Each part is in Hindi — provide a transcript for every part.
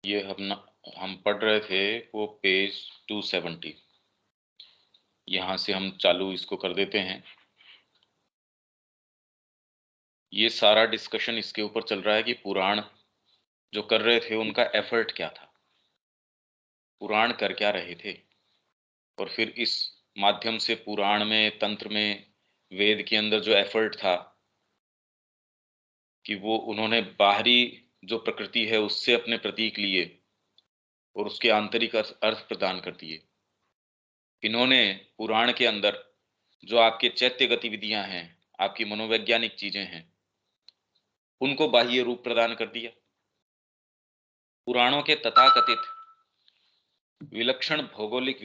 ये हम पढ़ रहे थे वो पेज 270। यहाँ से हम चालू इसको कर देते हैं। ये सारा डिस्कशन इसके ऊपर चल रहा है कि पुराण जो कर रहे थे उनका एफर्ट क्या था, पुराण कर क्या रहे थे, और फिर इस माध्यम से पुराण में, तंत्र में, वेद के अंदर जो एफर्ट था कि वो उन्होंने बाहरी जो प्रकृति है उससे अपने प्रतीक लिए और उसके आंतरिक अर्थ प्रदान कर दिए। इन्होंने पुराण के अंदर जो आपके चैत्य गतिविधियां हैं, आपकी मनोवैज्ञानिक चीजें हैं, उनको बाह्य रूप प्रदान कर दिया। पुराणों के तथाकथित विलक्षण भौगोलिक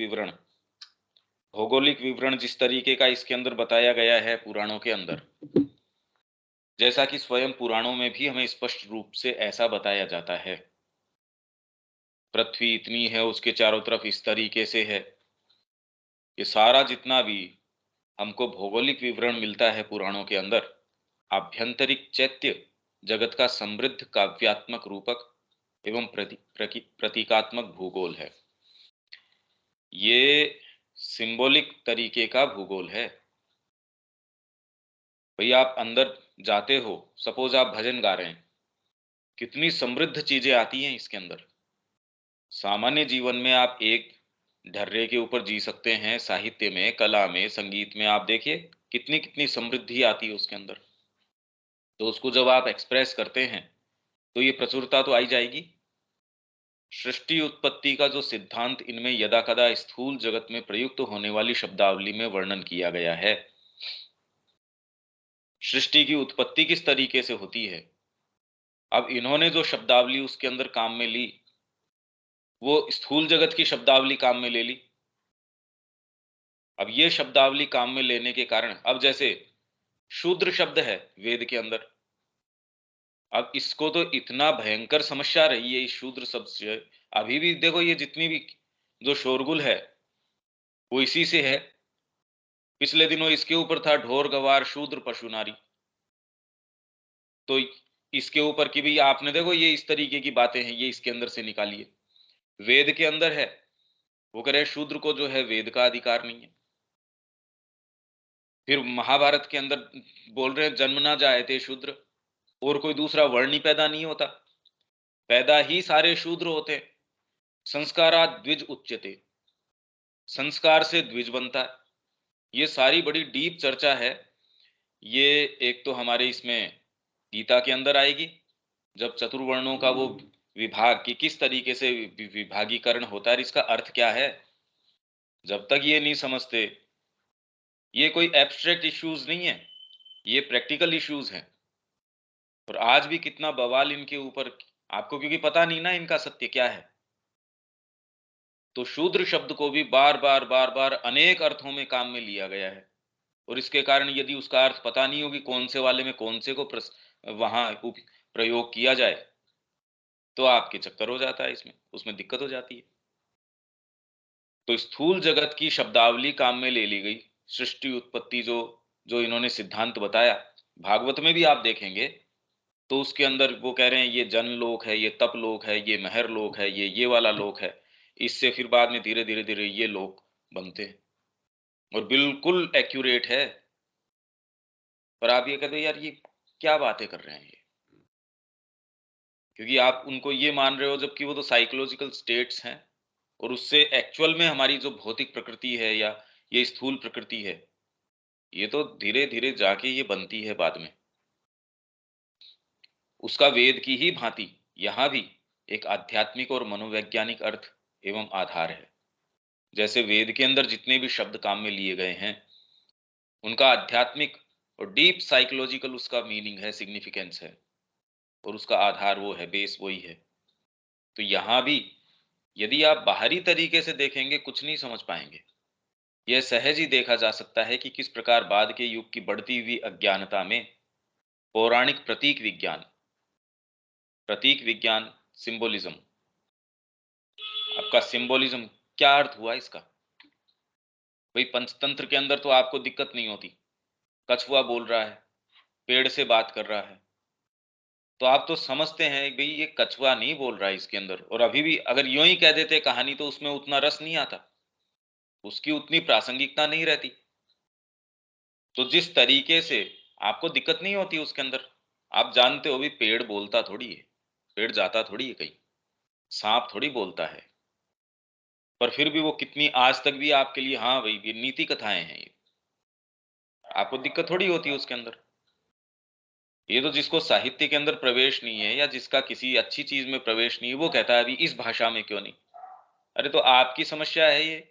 विवरण जिस तरीके का इसके अंदर बताया गया है पुराणों के अंदर, जैसा कि स्वयं पुराणों में भी हमें स्पष्ट रूप से ऐसा बताया जाता है। पृथ्वी इतनी है, उसके चारों तरफ इस तरीके से है। ये सारा जितना भी हमको भौगोलिक विवरण मिलता है पुराणों के अंदर, आभ्यंतरिक चैत्य जगत का समृद्ध काव्यात्मक रूपक एवं प्रतीकात्मक भूगोल है। ये सिंबॉलिक तरीके का भूगोल है। भाई आप अंदर जाते हो, सपोज आप भजन गा रहे हैं, कितनी समृद्ध चीजें आती हैं इसके अंदर। सामान्य जीवन में आप एक ढर्रे के ऊपर जी सकते हैं, साहित्य में, कला में, संगीत में आप देखिए कितनी कितनी समृद्धि आती है उसके अंदर। तो उसको जब आप एक्सप्रेस करते हैं तो ये प्रचुरता तो आई जाएगी। सृष्टि उत्पत्ति का जो सिद्धांत इनमें यदा कदा स्थूल जगत में प्रयुक्त होने वाली शब्दावली में वर्णन किया गया है, सृष्टि की उत्पत्ति किस तरीके से होती है, अब इन्होंने जो शब्दावली उसके अंदर काम में ली, वो स्थूल जगत की शब्दावली काम में ले ली। अब ये शब्दावली काम में लेने के कारण, अब जैसे शूद्र शब्द है वेद के अंदर, अब इसको तो इतना भयंकर समस्या रही है इस शूद्र शब्द से। अभी भी देखो ये जितनी भी जो शोरगुल है वो इसी से है। पिछले दिनों इसके ऊपर था ढोर गवार शूद्र पशु नारी, तो इसके ऊपर की भी आपने देखो ये इस तरीके की बातें हैं, ये इसके अंदर से निकालिए। वेद के अंदर है, वो कह रहे हैं शूद्र को जो है वेद का अधिकार नहीं है। फिर महाभारत के अंदर बोल रहे हैं जन्म ना जाए थे शूद्र, और कोई दूसरा वर्ण ही पैदा नहीं होता, पैदा ही सारे शूद्र होते हैं। संस्कारात् द्विज उच्यते, संस्कार से द्विज बनता है। ये सारी बड़ी डीप चर्चा है। ये एक तो हमारे इसमें गीता के अंदर आएगी, जब चतुर्वर्णों का वो विभाग की किस तरीके से विभागीकरण होता है, इसका अर्थ क्या है, जब तक ये नहीं समझते, ये कोई एब्स्ट्रैक्ट इश्यूज नहीं है, ये प्रैक्टिकल इश्यूज हैं। और आज भी कितना बवाल इनके ऊपर, आपको क्योंकि पता नहीं ना इनका सत्य क्या है। तो शूद्र शब्द को भी बार बार अनेक अर्थों में काम में लिया गया है, और इसके कारण यदि उसका अर्थ पता नहीं होगी कौन से वाले में कौन से को वहां प्रयोग किया जाए, तो आपके चक्कर हो जाता है, इसमें उसमें दिक्कत हो जाती है। तो स्थूल जगत की शब्दावली काम में ले ली गई। सृष्टि उत्पत्ति जो जो इन्होंने सिद्धांत बताया, भागवत में भी आप देखेंगे तो उसके अंदर वो कह रहे हैं ये जन लोक है, ये तप लोक है, ये महर लोक है, ये वाला लोक है। इससे फिर बाद में धीरे धीरे धीरे ये लोक बनते हैं, और बिल्कुल एक्यूरेट है। पर आप ये कहते हो यार ये क्या बातें कर रहे हैं ये, क्योंकि आप उनको ये मान रहे हो जबकि वो तो साइकोलॉजिकल स्टेट्स हैं, और उससे एक्चुअल में हमारी जो भौतिक प्रकृति है या ये स्थूल प्रकृति है, ये तो धीरे धीरे जाके ये बनती है बाद में। उसका वेद की ही भांति यहां भी एक आध्यात्मिक और मनोवैज्ञानिक अर्थ एवं आधार है। जैसे वेद के अंदर जितने भी शब्द काम में लिए गए हैं, उनका आध्यात्मिक और डीप साइकोलॉजिकल उसका मीनिंग है, सिग्निफिकेंस है, और उसका आधार वो है, बेस वही है। तो यहां भी यदि आप बाहरी तरीके से देखेंगे कुछ नहीं समझ पाएंगे। यह सहज ही देखा जा सकता है कि किस प्रकार बाद के युग की बढ़ती हुई अज्ञानता में पौराणिक प्रतीक विज्ञान, सिंबोलिज्म, आपका सिंबोलिज्म क्या अर्थ हुआ इसका। भाई पंचतंत्र के अंदर तो आपको दिक्कत नहीं होती, कछुआ बोल रहा है, पेड़ से बात कर रहा है, तो आप तो समझते हैं भाई ये कछुआ नहीं बोल रहा है इसके अंदर, और अभी भी अगर यूं ही कह देते कहानी तो उसमें उतना रस नहीं आता, उसकी उतनी प्रासंगिकता नहीं रहती। तो जिस तरीके से आपको दिक्कत नहीं होती उसके अंदर, आप जानते हो भी पेड़ बोलता थोड़ी है, पेड़ जाता थोड़ी है कहीं, सांप थोड़ी बोलता है, पर फिर भी वो कितनी आज तक भी आपके लिए, हाँ भाई ये नीति कथाएं हैं ये, आपको दिक्कत थोड़ी होती है उसके अंदर। ये तो जिसको साहित्य के अंदर प्रवेश नहीं है या जिसका किसी अच्छी चीज में प्रवेश नहीं है वो कहता है अभी इस भाषा में क्यों नहीं। अरे तो आपकी समस्या है ये,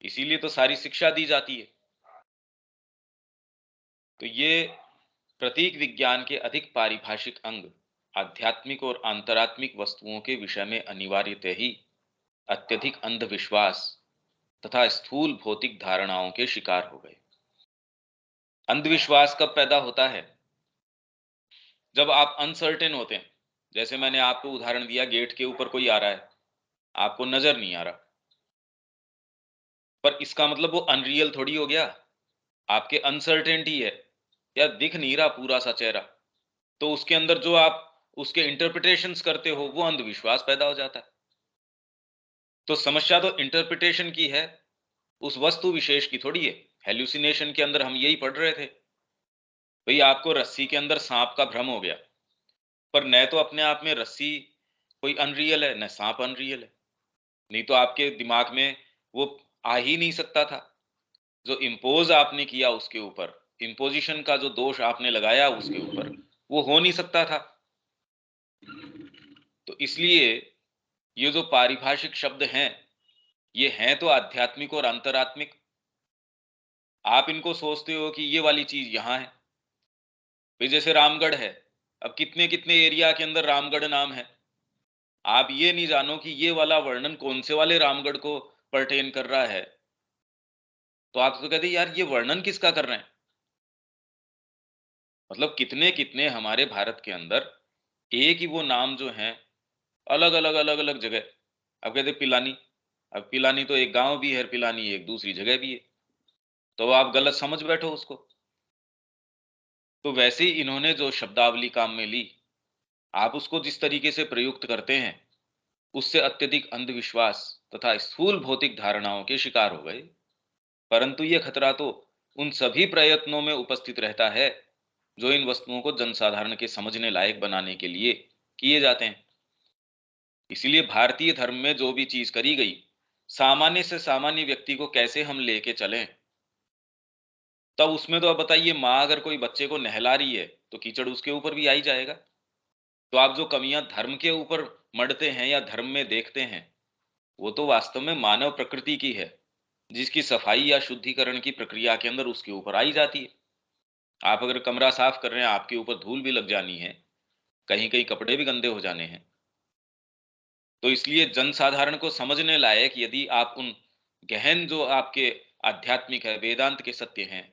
इसीलिए तो सारी शिक्षा दी जाती है। तो ये प्रतीक विज्ञान के अधिक पारिभाषिक अंग आध्यात्मिक और अंतरात्मिक वस्तुओं के विषय में अनिवार्यतः ही अत्यधिक अंधविश्वास तथा स्थूल भौतिक धारणाओं के शिकार हो गए। अंधविश्वास कब पैदा होता है? जब आप अनसर्टेन होते हैं। जैसे मैंने आपको उदाहरण दिया, गेट के ऊपर कोई आ रहा है, आपको नजर नहीं आ रहा, पर इसका मतलब वो अनरियल थोड़ी हो गया, आपके अनसर्टेनिटी है, या दिख नहीं रहा पूरा सा चेहरा, तो उसके अंदर जो आप उसके इंटरप्रिटेशंस करते हो वो अंधविश्वास पैदा हो जाता है। तो समस्या तो इंटरप्रिटेशन की है, उस वस्तु विशेष की थोड़ी है। हेल्यूसिनेशन के अंदर हम यही पढ़ रहे थे, भाई आपको रस्सी के अंदर सांप का भ्रम हो गया, पर न तो अपने आप में रस्सी कोई अनरियल है न सांप अनरियल है, नहीं तो आपके दिमाग में वो आ ही नहीं सकता था। जो इम्पोज आपने किया उसके ऊपर, इम्पोजिशन का जो दोष आपने लगाया उसके ऊपर, वो हो नहीं सकता था। तो इसलिए ये जो पारिभाषिक शब्द हैं, ये हैं तो आध्यात्मिक और अंतरात्मिक। आप इनको सोचते हो कि ये वाली चीज यहाँ है, भाई जैसे रामगढ़ है, अब कितने कितने एरिया के अंदर रामगढ़ नाम है, आप ये नहीं जानो कि ये वाला वर्णन कौन से वाले रामगढ़ को पर्टेन कर रहा है, तो आप तो कहते यार ये वर्णन किसका कर रहे हैं। मतलब कितने कितने हमारे भारत के अंदर एक ही वो नाम जो है, अलग अलग अलग अलग जगह। अब कहते पिलानी, अब पिलानी तो एक गांव भी है, पिलानी एक दूसरी जगह भी है, तो आप गलत समझ बैठो उसको। तो वैसे ही इन्होंने जो शब्दावली काम में ली, आप उसको जिस तरीके से प्रयुक्त करते हैं, उससे अत्यधिक अंधविश्वास तथा स्थूल भौतिक धारणाओं के शिकार हो गए। परंतु यह खतरा तो उन सभी प्रयत्नों में उपस्थित रहता है जो इन वस्तुओं को जनसाधारण के समझने लायक बनाने के लिए किए जाते हैं। इसलिए भारतीय धर्म में जो भी चीज करी गई, सामान्य से सामान्य व्यक्ति को कैसे हम लेके चलें, तब उसमें तो अब बताइए, माँ अगर कोई बच्चे को नहला रही है तो कीचड़ उसके ऊपर भी आ ही जाएगा। तो आप जो कमियां धर्म के ऊपर मढ़ते हैं या धर्म में देखते हैं, वो तो वास्तव में मानव प्रकृति की है, जिसकी सफाई या शुद्धिकरण की प्रक्रिया के अंदर उसके ऊपर आई जाती है। आप अगर कमरा साफ कर रहे हैं, आपके ऊपर धूल भी लग जानी है, कहीं कहीं कपड़े भी गंदे हो जाने हैं। तो इसलिए जनसाधारण को समझने लायक यदि आप उन गहन जो आपके आध्यात्मिक है, वेदांत के सत्य हैं,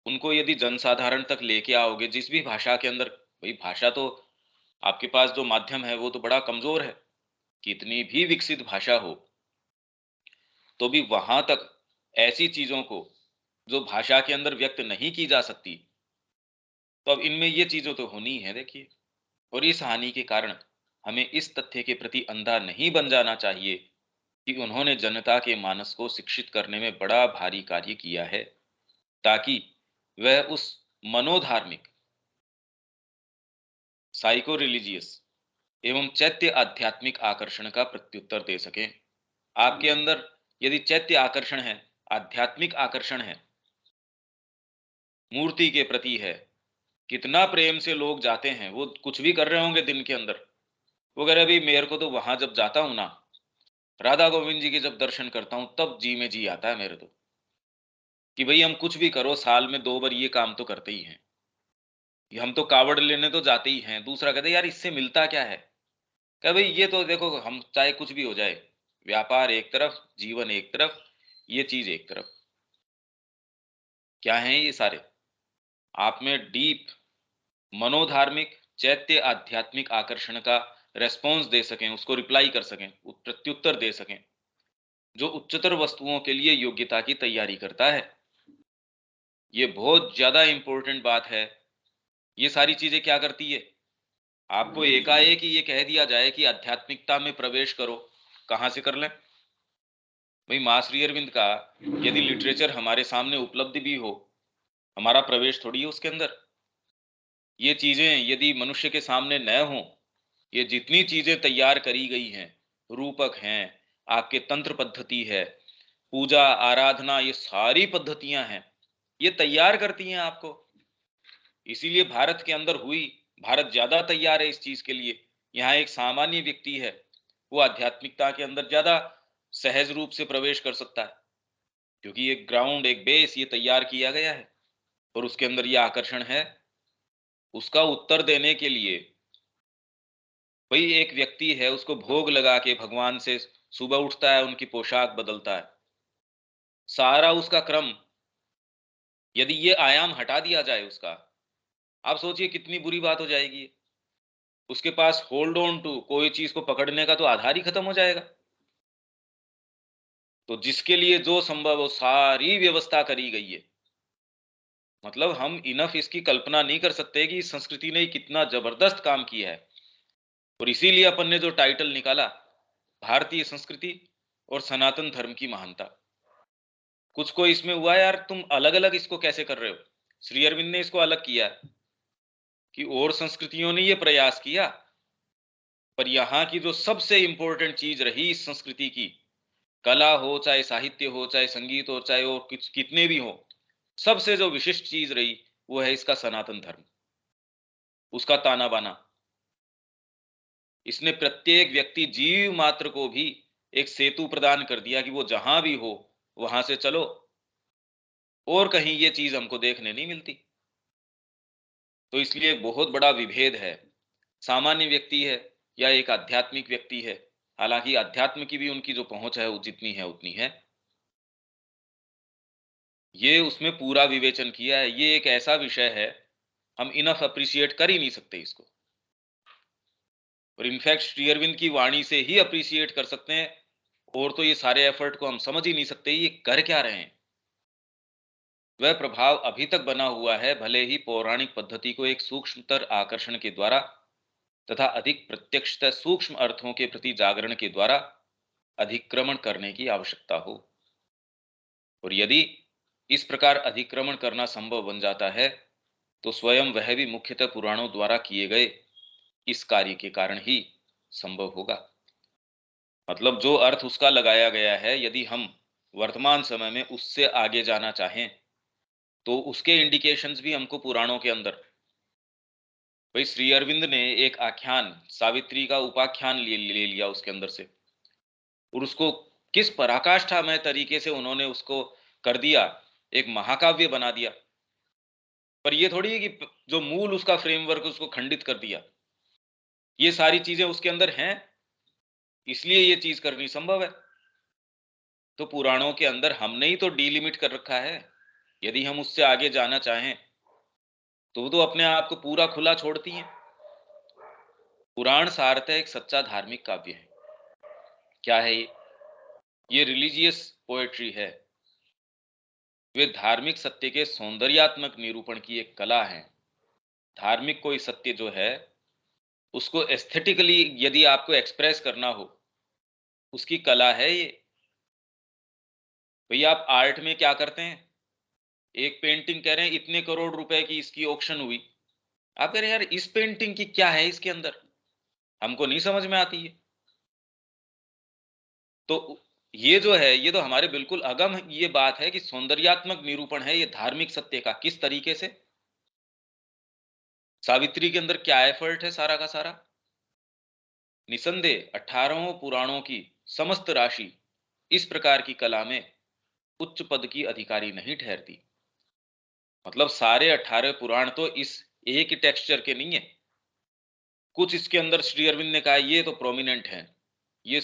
उनको यदि जनसाधारण तक लेके आओगे जिस भी भाषा के अंदर, भाई भाषा तो आपके पास जो माध्यम है वो तो बड़ा कमजोर है, कितनी भी विकसित भाषा हो तो भी वहां तक ऐसी चीजों को जो भाषा के अंदर व्यक्त नहीं की जा सकती, तो अब इनमें ये चीजें तो होनी है देखिए। और इस हानि के कारण हमें इस तथ्य के प्रति अंधा नहीं बन जाना चाहिए कि उन्होंने जनता के मानस को शिक्षित करने में बड़ा भारी कार्य किया है, ताकि वह उस मनोधार्मिक, साइको रिलीजियस एवं चैत्य आध्यात्मिक आकर्षण का प्रत्युत्तर दे सकें। आपके अंदर यदि चैत्य आकर्षण है, आध्यात्मिक आकर्षण है, मूर्ति के प्रति है, कितना प्रेम से लोग जाते हैं, वो कुछ भी कर रहे होंगे दिन के अंदर, वो कह रहे अभी मेरे को तो वहां जब जाता हूं ना, राधा गोविंद जी के जब दर्शन करता हूं तब जी में जी आता है मेरे तो, कि भाई हम कुछ भी करो साल में 2 बार ये काम तो करते ही हैं, कि हम तो कावड़ लेने तो जाते ही हैं। दूसरा कहते यार इससे मिलता क्या है, कह भाई ये तो देखो हम चाहे कुछ भी हो जाए, व्यापार एक तरफ, जीवन एक तरफ, ये चीज एक तरफ, क्या है ये सारे, आप में डीप मनोधार्मिक चैत्य आध्यात्मिक आकर्षण का रेस्पॉन्स दे सकें, उसको रिप्लाई कर सकें, प्रत्युत्तर दे सकें, जो उच्चतर वस्तुओं के लिए योग्यता की तैयारी करता है। ये बहुत ज्यादा इंपॉर्टेंट बात है ये सारी चीजें क्या करती है, आपको एकाएक ही ये कह दिया जाए कि आध्यात्मिकता में प्रवेश करो, कहाँ से कर लें? भाई माँ श्री अरविंद का यदि लिटरेचर हमारे सामने उपलब्ध भी हो, हमारा प्रवेश थोड़ी है उसके अंदर। ये चीजें यदि मनुष्य के सामने न हो, ये जितनी चीजें तैयार करी गई हैं, रूपक हैं, आपके तंत्र पद्धति है, पूजा आराधना, ये सारी पद्धतियां हैं, ये तैयार करती हैं आपको। इसीलिए भारत के अंदर हुई, भारत ज्यादा तैयार है इस चीज के लिए। यहाँ एक सामान्य व्यक्ति है, वो आध्यात्मिकता के अंदर ज्यादा सहज रूप से प्रवेश कर सकता है, क्योंकि एक ग्राउंड, एक बेस ये तैयार किया गया है और उसके अंदर ये आकर्षण है। उसका उत्तर देने के लिए वही एक व्यक्ति है, उसको भोग लगा के भगवान से सुबह उठता है, उनकी पोशाक बदलता है, सारा उसका क्रम, यदि ये आयाम हटा दिया जाए उसका, आप सोचिए कितनी बुरी बात हो जाएगी। उसके पास होल्ड ऑन टू कोई चीज को पकड़ने का तो आधार ही खत्म हो जाएगा। तो जिसके लिए जो संभव हो सारी व्यवस्था करी गई है। मतलब हम इनफ इसकी कल्पना नहीं कर सकते कि इस संस्कृति ने कितना जबरदस्त काम किया है। और इसीलिए अपन ने जो टाइटल निकाला, भारतीय संस्कृति और सनातन धर्म की महानता। कुछ को इसमें हुआ यार, तुम अलग अलग इसको कैसे कर रहे हो? श्री अरविंद ने इसको अलग किया कि और संस्कृतियों ने ये प्रयास किया, पर यहाँ की जो सबसे इंपॉर्टेंट चीज रही इस संस्कृति की, कला हो, चाहे साहित्य हो, चाहे संगीत हो, चाहे और कुछ कितने भी हो, सबसे जो विशिष्ट चीज रही वो है इसका सनातन धर्म, उसका ताना बाना। इसने प्रत्येक व्यक्ति जीव मात्र को भी एक सेतु प्रदान कर दिया कि वो जहां भी हो वहां से चलो, और कहीं ये चीज हमको देखने नहीं मिलती। तो इसलिए एक बहुत बड़ा विभेद है, सामान्य व्यक्ति है या एक आध्यात्मिक व्यक्ति है। हालांकि अध्यात्म की भी उनकी जो पहुंच है वो जितनी है उतनी है, ये उसमें पूरा विवेचन किया है। ये एक ऐसा विषय है, हम इनफ अप्रिशिएट कर ही नहीं सकते इसको। और इनफैक्ट श्री अरविंद की वाणी से ही अप्रिशिएट कर सकते हैं, और तो ये सारे एफर्ट को हम समझ ही नहीं सकते ये कर क्या रहे हैं। वह प्रभाव अभी तक बना हुआ है, भले ही पौराणिक पद्धति को एक सूक्ष्मतर आकर्षण के द्वारा तथा अधिक प्रत्यक्षतः सूक्ष्म अर्थों के प्रति जागरण के द्वारा अधिक्रमण करने की आवश्यकता हो। और यदि इस प्रकार अधिक्रमण करना संभव बन जाता है, तो स्वयं वह भी मुख्यतः पुराणों द्वारा किए गए इस कार्य के कारण ही संभव होगा। मतलब जो अर्थ उसका लगाया गया है, यदि हम वर्तमान समय में उससे आगे जाना चाहें, तो उसके इंडिकेशंस भी हमको पुराणों के अंदर, भाई श्री अरविंद ने एक आख्यान सावित्री का उपाख्यान ले लिया उसके अंदर से, और उसको किस पराकाष्ठामय तरीके से उन्होंने उसको कर दिया, एक महाकाव्य बना दिया। पर ये थोड़ी है कि जो मूल उसका फ्रेमवर्क उसको खंडित कर दिया। ये सारी चीजें उसके अंदर हैं, इसलिए ये चीज करनी संभव है। तो पुराणों के अंदर हमने ही तो डीलिमिट कर रखा है। यदि हम उससे आगे जाना चाहें तो वो तो अपने आप को पूरा खुला छोड़ती हैं। पुराण सारतः एक सच्चा धार्मिक काव्य है। क्या है ये रिलीजियस पोएट्री है। वे धार्मिक सत्य के सौंदर्यात्मक निरूपण की एक कला है। धार्मिक कोई सत्य जो है, उसको एस्थेटिकली यदि आपको एक्सप्रेस करना हो, उसकी कला है ये। भैया आप आर्ट में क्या करते हैं, एक पेंटिंग कह रहे हैं इतने करोड़ रुपए की इसकी ऑक्शन हुई, आप कह रहे हैं यार इस पेंटिंग की क्या है इसके अंदर, हमको नहीं समझ में आती है। तो ये जो है, ये तो हमारे बिल्कुल अगम ये बात है कि सौंदर्यात्मक निरूपण है ये धार्मिक सत्य का। किस तरीके से? सावित्री के अंदर क्या एफर्ट है सारा का सारा? निसंदेह 18 पुराणों की समस्त राशि इस प्रकार की कला में उच्च पद की अधिकारी नहीं ठहरती। मतलब सारे 18 पुराण तो इस एक ही टेक्सचर के नहीं है। कुछ इसके अंदर श्री अरविंद ने कहा ये तो प्रोमिनेंट है, ये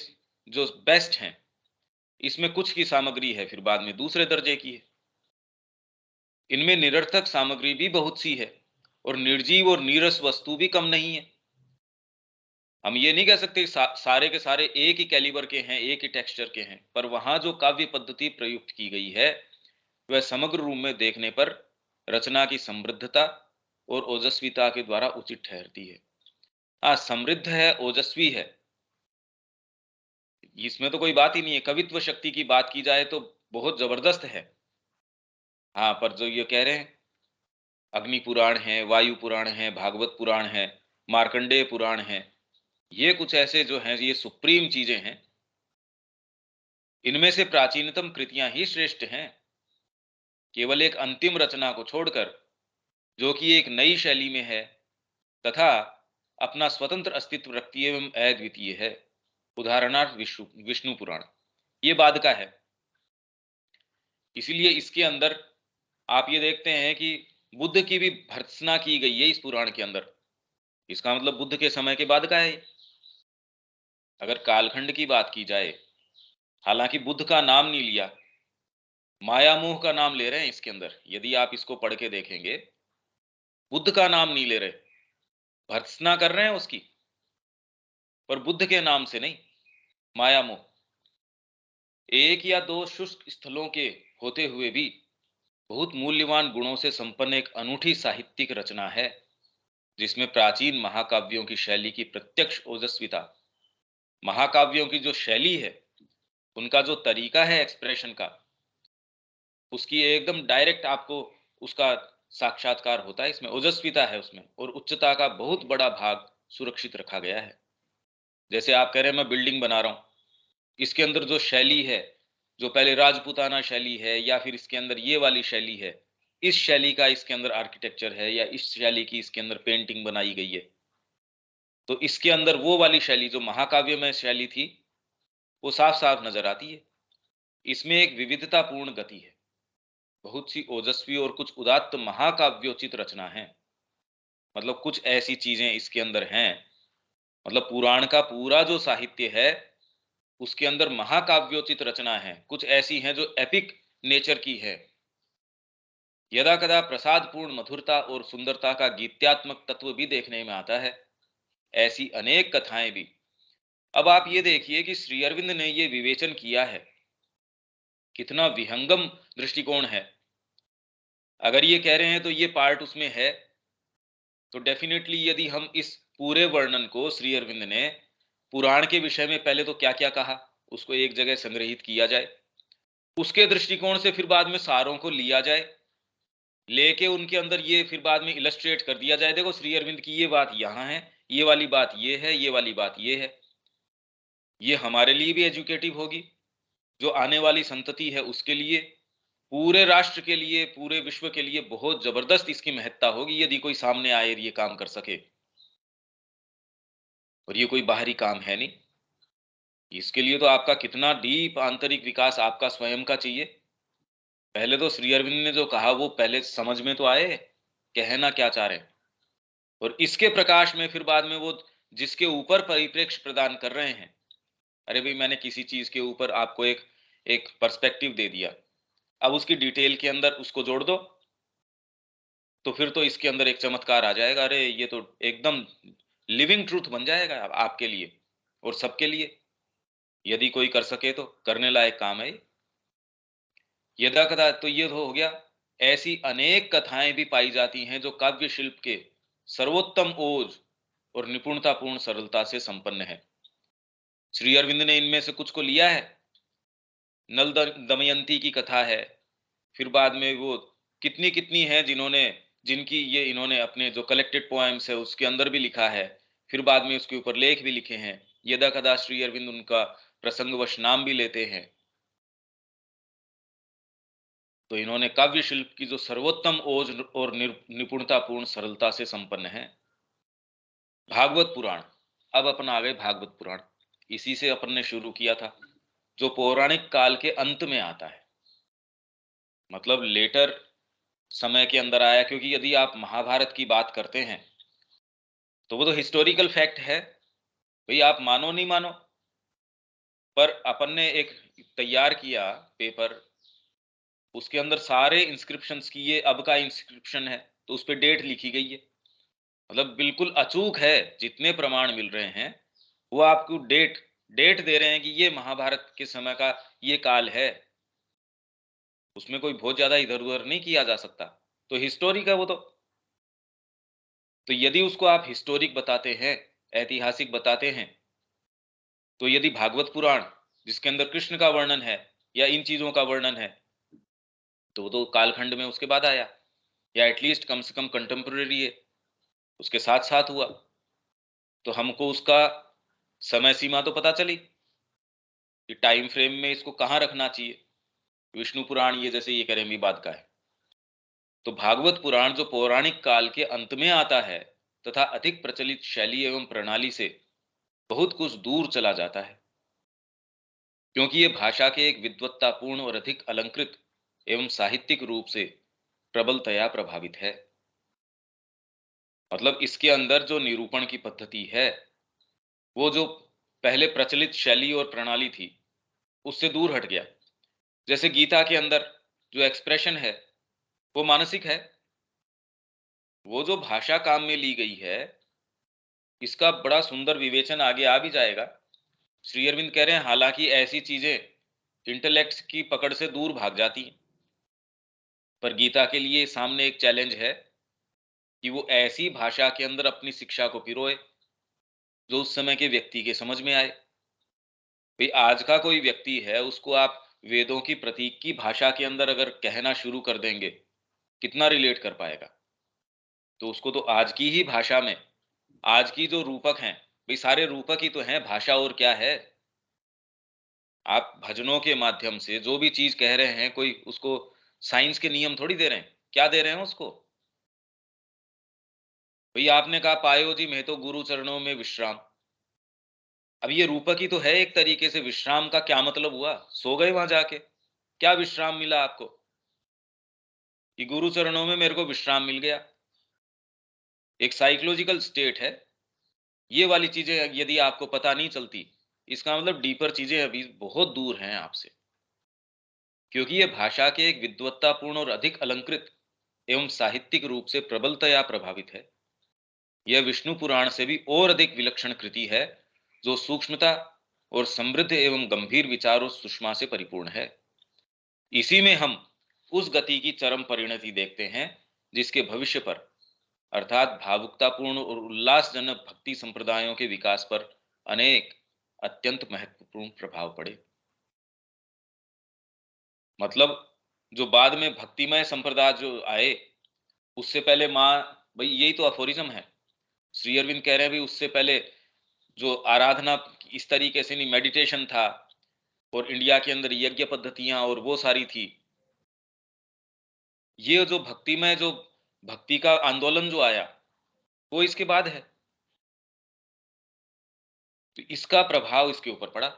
जो बेस्ट हैं। इसमें कुछ की सामग्री है फिर बाद में दूसरे दर्जे की है। इनमें निरर्थक सामग्री भी बहुत सी है, और निर्जीव और नीरस वस्तु भी कम नहीं है। हम ये नहीं कह सकते सारे के सारे एक ही कैलिबर के हैं, एक ही टेक्सचर के हैं। पर वहां जो काव्य पद्धति प्रयुक्त की गई है, वह समग्र रूप में देखने पर रचना की समृद्धता और ओजस्विता के द्वारा उचित ठहरती है। हाँ, समृद्ध है, ओजस्वी है, इसमें तो कोई बात ही नहीं है। कवित्व शक्ति की बात की जाए तो बहुत जबरदस्त है। हाँ, पर जो ये कह रहे हैं, अग्नि पुराण है, वायु पुराण है, भागवत पुराण है, मार्कंडेय पुराण है, ये कुछ ऐसे जो हैं, ये सुप्रीम चीजें हैं। इनमें से प्राचीनतम कृतियां ही श्रेष्ठ हैं, केवल एक अंतिम रचना को छोड़कर, जो कि एक नई शैली में है तथा अपना स्वतंत्र अस्तित्व रखती है एवं अद्वितीय है। उदाहरणार्थ विष्णु विष्णु पुराण, ये बाद का है। इसीलिए इसके अंदर आप ये देखते हैं कि बुद्ध की भी भर्त्सना की गई है इस पुराण के अंदर। इसका मतलब बुद्ध के समय के बाद का है ये। अगर कालखंड की बात की जाए, हालांकि बुद्ध का नाम नहीं लिया, माया मोह का नाम ले रहे हैं इसके अंदर। यदि आप इसको पढ़ के देखेंगे, बुद्ध का नाम नहीं ले रहे, भर्त्सना कर रहे हैं उसकी, पर बुद्ध के नाम से नहीं, माया मोह। एक या दो शुष्क स्थलों के होते हुए भी बहुत मूल्यवान गुणों से संपन्न एक अनूठी साहित्यिक रचना है, जिसमें प्राचीन महाकाव्यों की शैली की प्रत्यक्ष ओजस्विता, महाकाव्यों की जो शैली है, उनका जो तरीका है एक्सप्रेशन का, उसकी एकदम डायरेक्ट आपको उसका साक्षात्कार होता है। इसमें ओजस्विता है उसमें, और उच्चता का बहुत बड़ा भाग सुरक्षित रखा गया है। जैसे आप कह रहे हैं मैं बिल्डिंग बना रहा हूं, इसके अंदर जो शैली है, जो पहले राजपूताना शैली है या फिर इसके अंदर ये वाली शैली है, इस शैली का इसके अंदर आर्किटेक्चर है, या इस शैली की इसके अंदर पेंटिंग बनाई गई है, तो इसके अंदर वो वाली शैली जो महाकाव्य में शैली थी, वो साफ साफ नजर आती है। इसमें एक विविधतापूर्ण गति है, बहुत सी ओजस्वी और कुछ उदात्त महाकाव्योचित रचना है। मतलब कुछ ऐसी चीजें इसके अंदर हैं, मतलब पुराण का पूरा जो साहित्य है, उसके अंदर महाकाव्योचित रचना है, कुछ ऐसी हैं जो एपिक नेचर की है। यदा कदा प्रसादपूर्ण मधुरता और सुंदरता का गीत्यात्मक तत्व भी देखने में आता है। ऐसी अनेक कथाएं भी। अब आप ये देखिए कि श्री अरविंद ने ये विवेचन किया है, कितना विहंगम दृष्टिकोण है। अगर ये कह रहे हैं तो ये पार्ट उसमें है, तो डेफिनेटली यदि हम इस पूरे वर्णन को, श्री अरविंद ने पुराण के विषय में पहले तो क्या क्या कहा, उसको एक जगह संग्रहित किया जाए, उसके दृष्टिकोण से फिर बाद में सारों को लिया जाए, लेके उनके अंदर ये फिर बाद में इलस्ट्रेट कर दिया जाए, देखो श्री अरविंद की ये बात यहाँ है, ये वाली बात ये है, ये वाली बात ये है। ये हमारे लिए भी एजुकेटिव होगी, जो आने वाली संतति है उसके लिए, पूरे राष्ट्र के लिए, पूरे विश्व के लिए बहुत जबरदस्त इसकी महत्ता होगी यदि कोई सामने आए और ये काम कर सके। और ये कोई बाहरी काम है नहीं, इसके लिए तो आपका कितना डीप आंतरिक विकास आपका स्वयं का चाहिए। पहले तो श्री अरविंद ने जो कहा वो पहले समझ में तो आए, कहना क्या चाह रहे हैं, और इसके प्रकाश में फिर बाद में वो जिसके ऊपर परिप्रेक्ष्य प्रदान कर रहे हैं। अरे भाई, मैंने किसी चीज के ऊपर आपको एक एक पर्सपेक्टिव दे दिया, अब उसकी डिटेल के अंदर उसको जोड़ दो, तो फिर तो इसके अंदर एक चमत्कार आ जाएगा। अरे ये तो एकदम लिविंग ट्रूथ बन जाएगा आपके लिए और सबके लिए, यदि कोई कर सके तो करने लायक काम है ये। यदा कदा तो ये तो हो गया। ऐसी अनेक कथाएं भी पाई जाती हैं जो काव्य शिल्प के सर्वोत्तम ओज और निपुणतापूर्ण सरलता से संपन्न है। श्री अरविंद ने इनमें से कुछ को लिया है। नल दमयंती की कथा है, फिर बाद में वो कितनी कितनी है जिन्होंने, जिनकी ये इन्होंने अपने जो कलेक्टेड पोएम्स है उसके अंदर भी लिखा है, फिर बाद में उसके ऊपर लेख भी लिखे हैं। यदा कदा श्री अरविंद उनका प्रसंगवश नाम भी लेते हैं। तो इन्होंने काव्य शिल्प की जो सर्वोत्तम ओज और निपुणतापूर्ण सरलता से संपन्न है। भागवत पुराण, अब अपन आ गए भागवत पुराण। इसी से अपन ने शुरू किया था, जो पौराणिक काल के अंत में आता है, मतलब लेटर समय के अंदर आया। क्योंकि यदि आप महाभारत की बात करते हैं तो वो तो हिस्टोरिकल फैक्ट है, भाई आप मानो नहीं मानो, पर अपन ने एक तैयार किया पेपर, उसके अंदर सारे इंस्क्रिप्शंस की ये अब का इंस्क्रिप्शन है, तो उस पर डेट लिखी गई है। मतलब बिल्कुल अचूक है, जितने प्रमाण मिल रहे हैं वो आपको डेट डेट दे रहे हैं कि ये महाभारत के समय का ये काल है। उसमें कोई बहुत ज्यादा इधर उधर नहीं किया जा सकता, तो हिस्टोरी का वो तो। तो यदि उसको आप हिस्टोरिक बताते हैं, ऐतिहासिक बताते हैं, तो यदि भागवत पुराण जिसके अंदर कृष्ण का वर्णन है या इन चीजों का वर्णन है, तो वो तो कालखंड में उसके बाद आया, या एटलीस्ट कम से कम कंटेम्प्रेरी है, उसके साथ साथ हुआ। तो हमको उसका समय सीमा तो पता चली कि टाइम फ्रेम में इसको कहाँ रखना चाहिए। विष्णु पुराण ये जैसे ये करें भी बाद का है, तो भागवत पुराण जो पौराणिक काल के अंत में आता है तथा अधिक प्रचलित शैली एवं प्रणाली से बहुत कुछ दूर चला जाता है, क्योंकि ये भाषा के एक विद्वत्तापूर्ण और अधिक अलंकृत एवं साहित्यिक रूप से प्रबलतया प्रभावित है। मतलब इसके अंदर जो निरूपण की पद्धति है, वो जो पहले प्रचलित शैली और प्रणाली थी उससे दूर हट गया। जैसे गीता के अंदर जो एक्सप्रेशन है वो मानसिक है, वो जो भाषा काम में ली गई है इसका बड़ा सुंदर विवेचन आगे आ भी जाएगा। श्री अरविंद कह रहे हैं हालांकि ऐसी चीजें इंटेलेक्ट की पकड़ से दूर भाग जाती हैं, पर गीता के लिए सामने एक चैलेंज है कि वो ऐसी भाषा के अंदर अपनी शिक्षा को पिरोए जो उस समय के व्यक्ति के समझ में आए। भाई आज का कोई व्यक्ति है, उसको आप वेदों की प्रतीक की भाषा के अंदर अगर कहना शुरू कर देंगे, कितना रिलेट कर पाएगा। तो उसको तो आज की ही भाषा में, आज की जो रूपक हैं, भाई सारे रूपक ही तो हैं, भाषा और क्या है। आप भजनों के माध्यम से जो भी चीज कह रहे हैं, कोई उसको साइंस के नियम थोड़ी दे रहे हैं, क्या दे रहे हैं उसको। भाई आपने कहा पायो जी मैं तो गुरु चरणों में विश्राम, अब ये रूपक ही तो है एक तरीके से। विश्राम का क्या मतलब हुआ, सो गए वहां जाके, क्या विश्राम मिला आपको कि गुरु चरणों में मेरे को विश्राम मिल गया। एक साइकोलॉजिकल स्टेट है। ये वाली चीजें यदि आपको पता नहीं चलती, इसका मतलब डीपर चीजें अभी बहुत दूर हैं आपसे, क्योंकि ये भाषा के एक विद्वत्तापूर्ण और अधिक अलंकृत एवं साहित्यिक रूप से प्रबलतया प्रभावित है। यह विष्णु पुराण से भी और अधिक विलक्षण कृति है, जो सूक्ष्मता और समृद्ध एवं गंभीर विचार और सुषमा से परिपूर्ण है। इसी में हम उस गति की चरम परिणति देखते हैं जिसके भविष्य पर, अर्थात भावुकतापूर्ण और उल्लासजनक भक्ति संप्रदायों के विकास पर अनेक अत्यंत महत्वपूर्ण प्रभाव पड़े। मतलब जो बाद में भक्तिमय संप्रदाय जो आए, उससे पहले माँ, भाई यही तो अफोरिज्म है। श्री अरविंद कह रहे हैं भी उससे पहले जो आराधना इस तरीके से नहीं, मेडिटेशन था, और इंडिया के अंदर यज्ञ पद्धतियां और वो सारी थी। ये जो भक्तिमय जो भक्ति का आंदोलन जो आया, वो इसके बाद है। तो इसका प्रभाव इसके ऊपर पड़ा।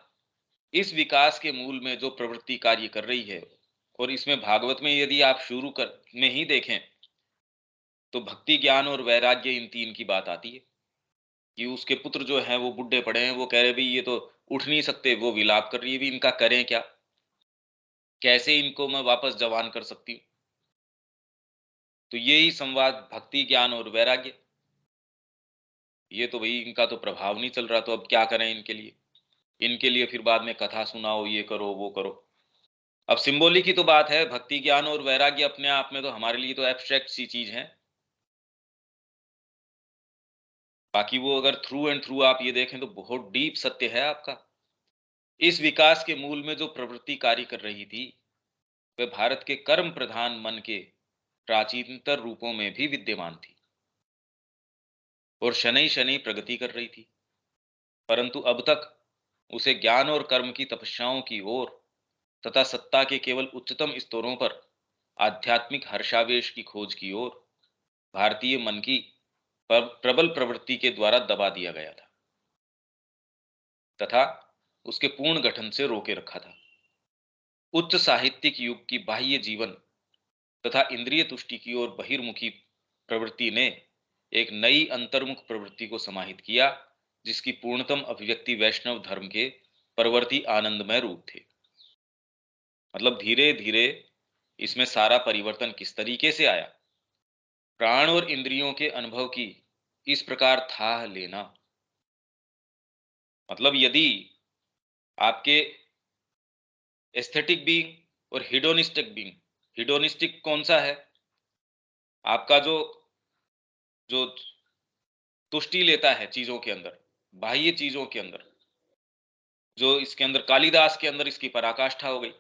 इस विकास के मूल में जो प्रवृत्ति कार्य कर रही है, और इसमें भागवत में यदि आप शुरू कर में ही देखें तो भक्ति ज्ञान और वैराग्य इन तीन की बात आती है। कि उसके पुत्र जो हैं वो बुढ़े पड़े हैं, वो कह रहे भाई ये तो उठ नहीं सकते, वो विलाप कर रही है भी इनका करें क्या, कैसे इनको मैं वापस जवान कर सकती हूँ। तो यही संवाद भक्ति ज्ञान और वैराग्य, ये तो भाई इनका तो प्रभाव नहीं चल रहा, तो अब क्या करें इनके लिए। इनके लिए फिर बाद में कथा सुनाओ, ये करो वो करो। अब सिंबॉलिक ही तो बात है, भक्ति ज्ञान और वैराग्य अपने आप में तो हमारे लिए तो एब्स्ट्रैक्ट सी चीज है। बाकी वो अगर थ्रू एंड थ्रू आप ये देखें तो बहुत डीप सत्य है आपका। इस विकास के मूल में जो प्रवृत्ति कार्य कर रही थी, वह भारत के कर्म प्रधान मन के प्राचीनतर रूपों में भी विद्यमान थी और शनै शनै प्रगति कर रही थी। परंतु अब तक उसे ज्ञान और कर्म की तपस्याओं की ओर तथा सत्ता के केवल उच्चतम स्तरों पर आध्यात्मिक हर्षावेश की खोज की ओर भारतीय मन की प्रबल प्रवृत्ति के द्वारा दबा दिया गया था तथा उसके पूर्ण गठन से रोके रखा था। उच्च साहित्यिक युग की बाह्य जीवन तथा इंद्रिय तुष्टि की ओर बहिर्मुखी प्रवृत्ति ने एक नई अंतर्मुख प्रवृत्ति को समाहित किया, जिसकी पूर्णतम अभिव्यक्ति वैष्णव धर्म के परवर्ती आनंदमय रूप थे। मतलब धीरे धीरे इसमें सारा परिवर्तन किस तरीके से आया, प्राण और इंद्रियों के अनुभव की इस प्रकार था लेना। मतलब यदि आपके एस्थेटिक बीइंग और हिडोनिस्टिक बीइंग, हिडोनिस्टिक कौन सा है, आपका जो जो तुष्टि लेता है चीजों के अंदर, बाह्य चीजों के अंदर। जो इसके अंदर कालिदास के अंदर इसकी पराकाष्ठा हो गई।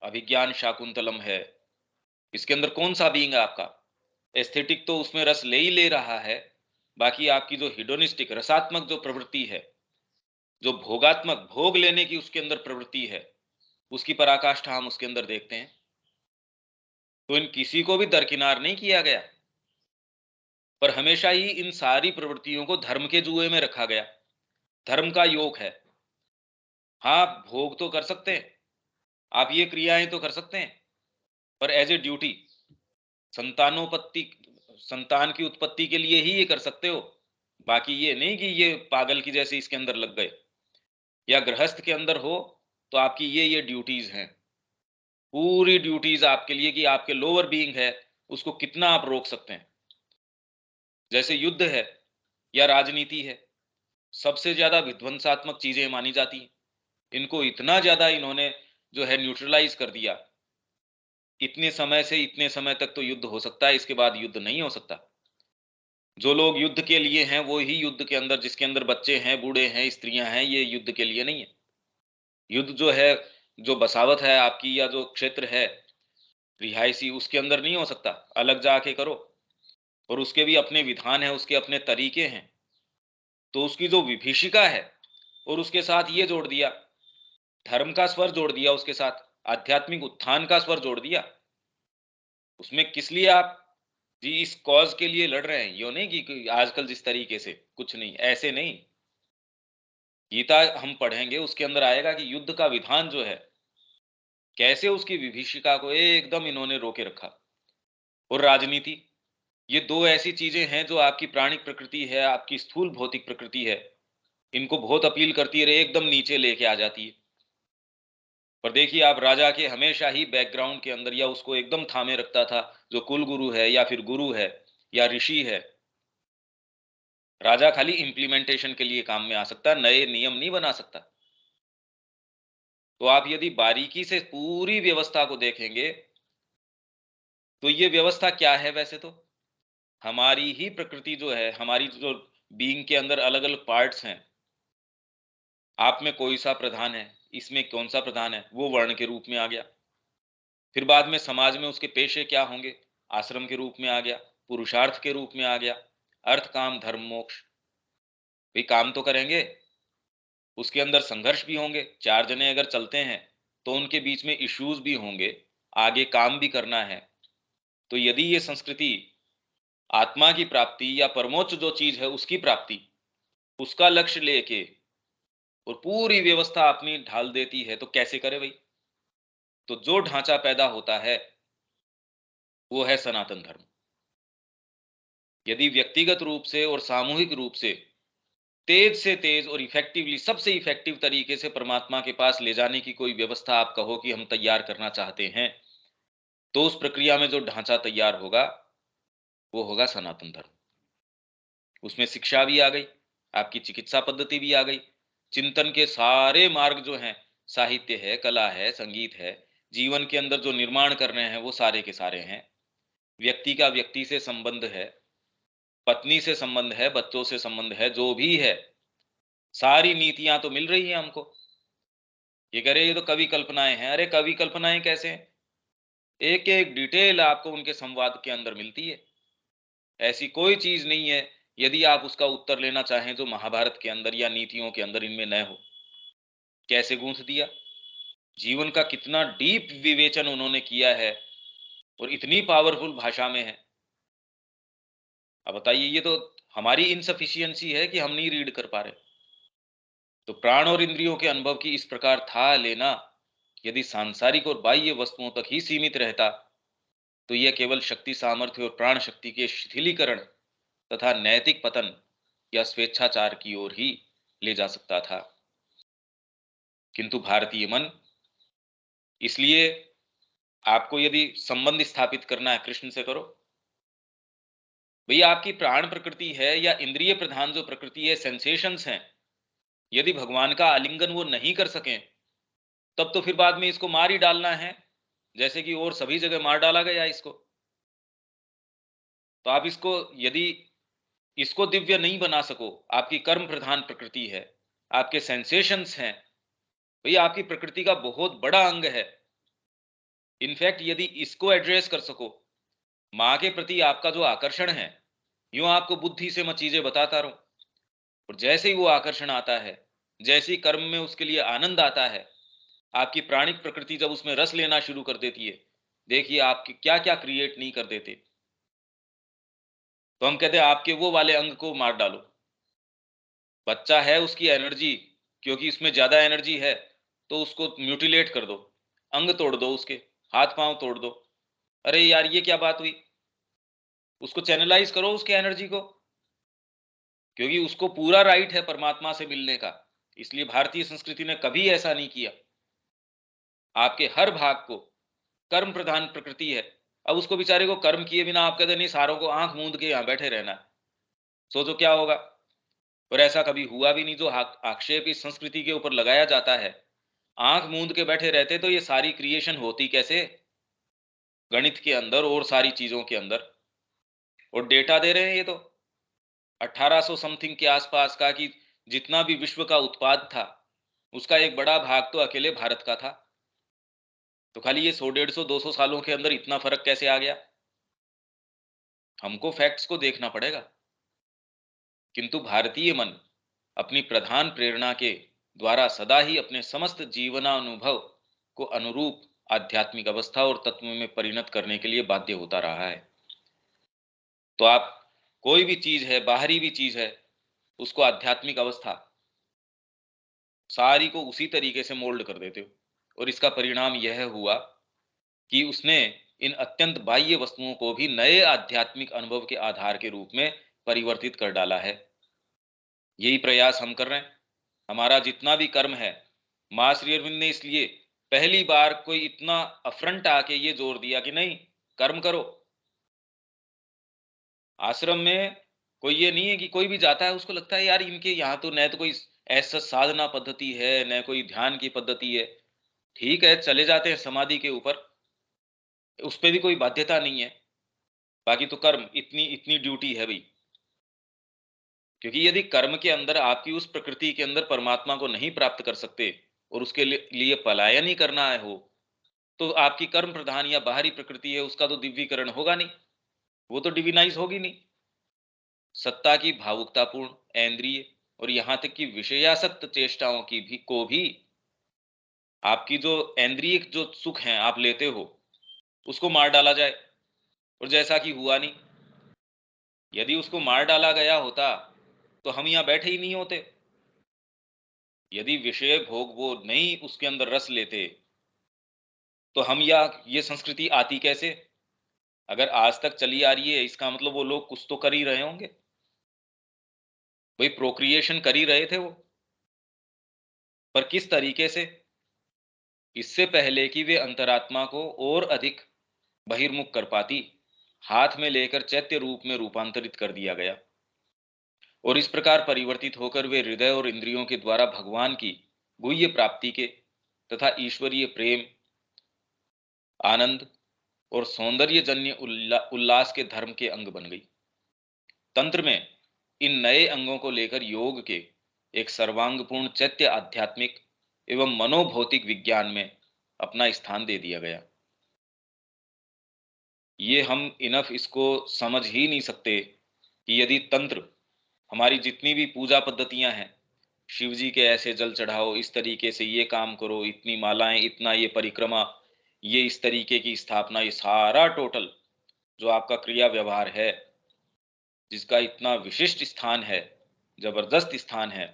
अभिज्ञान शाकुंतलम है, इसके अंदर कौन सा बीइंग है आपका? एस्थेटिक तो उसमें रस ले ही ले रहा है, बाकी आपकी जो हिडोनिस्टिक रसात्मक जो प्रवृत्ति है, जो भोगात्मक भोग लेने की उसके अंदर प्रवृत्ति है, उसकी पराकाष्ठा हम उसके अंदर देखते हैं। तो इन किसी को भी दरकिनार नहीं किया गया, पर हमेशा ही इन सारी प्रवृत्तियों को धर्म के जुए में रखा गया। धर्म का योग है। हाँ, भोग तो कर सकते हैं, आप ये क्रियाएं तो कर सकते हैं, पर एज ए ड्यूटी, संतानोपत्ति, संतान की उत्पत्ति के लिए ही ये कर सकते हो। बाकी ये नहीं कि ये पागल की जैसे इसके अंदर लग गए। या गृहस्थ के अंदर हो तो आपकी ये ड्यूटीज हैं, पूरी ड्यूटीज आपके लिए कि आपके लोअर बीइंग है उसको कितना आप रोक सकते हैं। जैसे युद्ध है या राजनीति है, सबसे ज्यादा विध्वंसात्मक चीजें मानी जाती हैं। इनको इतना ज्यादा इन्होंने जो है न्यूट्रलाइज कर दिया, इतने समय से इतने समय तक तो युद्ध हो सकता है, इसके बाद युद्ध नहीं हो सकता। जो लोग युद्ध के लिए हैं वो ही युद्ध के अंदर, जिसके अंदर बच्चे हैं, बूढ़े हैं, स्त्रियां हैं, ये युद्ध के लिए नहीं है। युद्ध जो है, जो बसावत है आपकी या जो क्षेत्र है रिहायशी, उसके अंदर नहीं हो सकता, अलग जाके करो। और उसके भी अपने विधान है, उसके अपने तरीके हैं। तो उसकी जो विभीषिका है, और उसके साथ ये जोड़ दिया, धर्म का स्वर जोड़ दिया, उसके साथ आध्यात्मिक उत्थान का स्वर जोड़ दिया। उसमें किस लिए आप जी इस कॉज के लिए लड़ रहे हैं, यो नहीं कि आजकल जिस तरीके से, कुछ नहीं, ऐसे नहीं। गीता हम पढ़ेंगे, उसके अंदर आएगा कि युद्ध का विधान जो है, कैसे उसकी विभीषिका को एकदम इन्होंने रोके रखा। और राजनीति, ये दो ऐसी चीजें हैं जो आपकी प्राणिक प्रकृति है, आपकी स्थूल भौतिक प्रकृति है, इनको बहुत अपील करती है, एकदम नीचे लेके आ जाती है। पर देखिए आप, राजा के हमेशा ही बैकग्राउंड के अंदर या उसको एकदम थामे रखता था जो कुल गुरु है या फिर गुरु है या ऋषि है। राजा खाली इंप्लीमेंटेशन के लिए काम में आ सकता, नए नियम नहीं बना सकता। तो आप यदि बारीकी से पूरी व्यवस्था को देखेंगे तो ये व्यवस्था क्या है? वैसे तो हमारी ही प्रकृति जो है, हमारी जो बीइंग के अंदर अलग अलग पार्ट्स हैं, आप में कोई सा प्रधान है, इसमें कौन सा प्रधान है, वो वर्ण के रूप में आ गया। फिर बाद में समाज में उसके पेशे क्या होंगे, आश्रम के रूप में आ गया, पुरुषार्थ के रूप में आ गया, अर्थ काम धर्म मोक्ष। भाई काम तो करेंगे, उसके अंदर संघर्ष भी होंगे, चार जने अगर चलते हैं तो उनके बीच में इश्यूज भी होंगे, आगे काम भी करना है। तो यदि ये संस्कृति आत्मा की प्राप्ति या परमोच्च जो चीज है उसकी प्राप्ति, उसका लक्ष्य लेके और पूरी व्यवस्था अपनी ढाल देती है, तो कैसे करे भाई? तो जो ढांचा पैदा होता है वो है सनातन धर्म। यदि व्यक्तिगत रूप से और सामूहिक रूप से तेज और इफेक्टिवली, सबसे इफेक्टिव तरीके से परमात्मा के पास ले जाने की कोई व्यवस्था आप कहो कि हम तैयार करना चाहते हैं, तो उस प्रक्रिया में जो ढांचा तैयार होगा वो होगा सनातन धर्म। उसमें शिक्षा भी आ गई, आपकी चिकित्सा पद्धति भी आ गई, चिंतन के सारे मार्ग जो हैं, साहित्य है, कला है, संगीत है, जीवन के अंदर जो निर्माण कर रहे हैं वो सारे के सारे हैं। व्यक्ति का व्यक्ति से संबंध है, पत्नी से संबंध है, बच्चों से संबंध है, जो भी है, सारी नीतियां तो मिल रही हैं हमको। ये कह रहे ये तो कवि कल्पनाएं हैं, अरे कवि कल्पनाएं कैसे हैं? एक एक डिटेल आपको उनके संवाद के अंदर मिलती है। ऐसी कोई चीज नहीं है, यदि आप उसका उत्तर लेना चाहें, जो महाभारत के अंदर या नीतियों के अंदर इनमें न हो। कैसे गूंथ दिया, जीवन का कितना डीप विवेचन उन्होंने किया है, और इतनी पावरफुल भाषा में है। अब बताइए, ये तो हमारी इनसफिशियंसी है कि हम नहीं रीड कर पा रहे। तो प्राण और इंद्रियों के अनुभव की इस प्रकार था लेना, यदि सांसारिक और बाह्य वस्तुओं तक ही सीमित रहता, तो यह केवल शक्ति सामर्थ्य और प्राण शक्ति के शिथिलीकरण तथा नैतिक पतन या स्वेच्छाचार की ओर ही ले जा सकता था। किंतु भारतीय मन, इसलिए आपको यदि संबंध स्थापित करना है कृष्ण से, करो भैया। आपकी प्राण प्रकृति है या इंद्रिय प्रधान जो प्रकृति है, सेंसेशंस हैं, यदि भगवान का आलिंगन वो नहीं कर सकें, तब तो फिर बाद में इसको मार ही डालना है, जैसे कि और सभी जगह मार डाला गया इसको। तो आप इसको यदि इसको दिव्य नहीं बना सको, आपकी कर्म प्रधान प्रकृति है, आपके सेंसेशंस हैं, भैया आपकी प्रकृति का बहुत बड़ा अंग है। इनफैक्ट यदि इसको एड्रेस कर सको, माँ के प्रति आपका जो आकर्षण है, यूं आपको बुद्धि से मैं चीजें बताता रहूं, और जैसे ही वो आकर्षण आता है, जैसे ही कर्म में उसके लिए आनंद आता है, आपकी प्राणिक प्रकृति जब उसमें रस लेना शुरू कर देती है, देखिए आपकी क्या क्या क्रिएट नहीं कर देते। तो हम कहते हैं आपके वो वाले अंग को मार डालो। बच्चा है, उसकी एनर्जी, क्योंकि इसमें ज्यादा एनर्जी है, तो उसको म्यूटिलेट कर दो, अंग तोड़ दो, उसके हाथ पांव तोड़ दो। अरे यार ये क्या बात हुई, उसको चैनलाइज करो उसके एनर्जी को, क्योंकि उसको पूरा राइट है परमात्मा से मिलने का। इसलिए भारतीय संस्कृति ने कभी ऐसा नहीं किया, आपके हर भाग को, कर्म प्रधान प्रकृति है। अब उसको बेचारे को कर्म किए बिना आप कहते नहीं सारों को आंख मूंद के यहां बैठे रहना है, सोचो क्या होगा। और ऐसा कभी हुआ भी नहीं। जो आक्षेप इस संस्कृति के ऊपर लगाया जाता है, आंख मूंद के बैठे रहते तो ये सारी क्रिएशन होती कैसे, गणित के अंदर और सारी चीजों के अंदर। और डेटा दे रहे हैं ये तो 1800 समथिंग के आसपास का, कि जितना भी विश्व का उत्पाद था, उसका एक बड़ा भाग तो अकेले भारत का था। तो खाली ये 100 150 200 सालों के अंदर इतना फर्क कैसे आ गया, हमको फैक्ट्स को देखना पड़ेगा। किंतु भारतीय मन अपनी प्रधान प्रेरणा के द्वारा सदा ही अपने समस्त जीवनानुभव को अनुरूप आध्यात्मिक अवस्था और तत्व में परिणत करने के लिए बाध्य होता रहा है। तो आप कोई भी चीज है, बाहरी भी चीज है, उसको आध्यात्मिक अवस्था सारी को उसी तरीके से मोल्ड कर देते हो। और इसका परिणाम यह हुआ कि उसने इन अत्यंत बाह्य वस्तुओं को भी नए आध्यात्मिक अनुभव के आधार के रूप में परिवर्तित कर डाला है। यही प्रयास हम कर रहे हैं। हमारा जितना भी कर्म है, मां श्री अरविंद ने इसलिए पहली बार कोई इतना अफ्रंट आके ये जोर दिया कि नहीं, कर्म करो। आश्रम में कोई ये नहीं है कि कोई भी जाता है उसको लगता है यार इनके यहाँ तो न तो कोई ऐसा साधना पद्धति है, न कोई ध्यान की पद्धति है। ठीक है, चले जाते हैं समाधि के ऊपर, उस पर भी कोई बाध्यता नहीं है। बाकी तो कर्म, इतनी इतनी ड्यूटी है भाई। क्योंकि यदि कर्म के अंदर आपकी उस प्रकृति के अंदर परमात्मा को नहीं प्राप्त कर सकते और उसके लिए पलायन ही करना है हो, तो आपकी कर्म प्रधान या बाहरी प्रकृति है उसका तो दिव्यीकरण होगा नहीं, वो तो डिविनाइज होगी नहीं। सत्ता की भावुकतापूर्ण, इंद्रिय और यहां तक कि विषयासक्त चेष्टाओं की भी को भी आपकी जो इंद्रिय जो सुख हैं आप लेते हो, उसको मार डाला जाए। और जैसा कि हुआ नहीं, यदि उसको मार डाला गया होता तो हम यहां बैठे ही नहीं होते। यदि विषय भोग वो नहीं उसके अंदर रस लेते, तो हम या ये संस्कृति आती कैसे। अगर आज तक चली आ रही है, इसका मतलब वो लोग कुछ तो कर ही रहे होंगे, भाई प्रोक्रिएशन कर ही रहे थे वो, पर किस तरीके से। इससे पहले कि वे अंतरात्मा को और अधिक बहिर्मुख कर पाती, हाथ में लेकर चैत्य रूप में रूपांतरित कर दिया गया, और इस प्रकार परिवर्तित होकर वे हृदय और इंद्रियों के द्वारा भगवान की गुह्य प्राप्ति के तथा ईश्वरीय प्रेम, आनंद और सौंदर्य जन्य उल्लास के धर्म के अंग बन गई। तंत्र में इन नए अंगों को लेकर योग के एक सर्वांगपूर्ण चैत्य आध्यात्मिक एवं मनोभौतिक विज्ञान में अपना स्थान दे दिया गया। ये हम इनफ इसको समझ ही नहीं सकते कि यदि तंत्र, हमारी जितनी भी पूजा पद्धतियां हैं, शिव जी के ऐसे जल चढ़ाओ, इस तरीके से ये काम करो, इतनी मालाएं, इतना ये परिक्रमा, ये इस तरीके की स्थापना, ये सारा टोटल जो आपका क्रिया व्यवहार है, जिसका इतना विशिष्ट स्थान है, जबरदस्त स्थान है,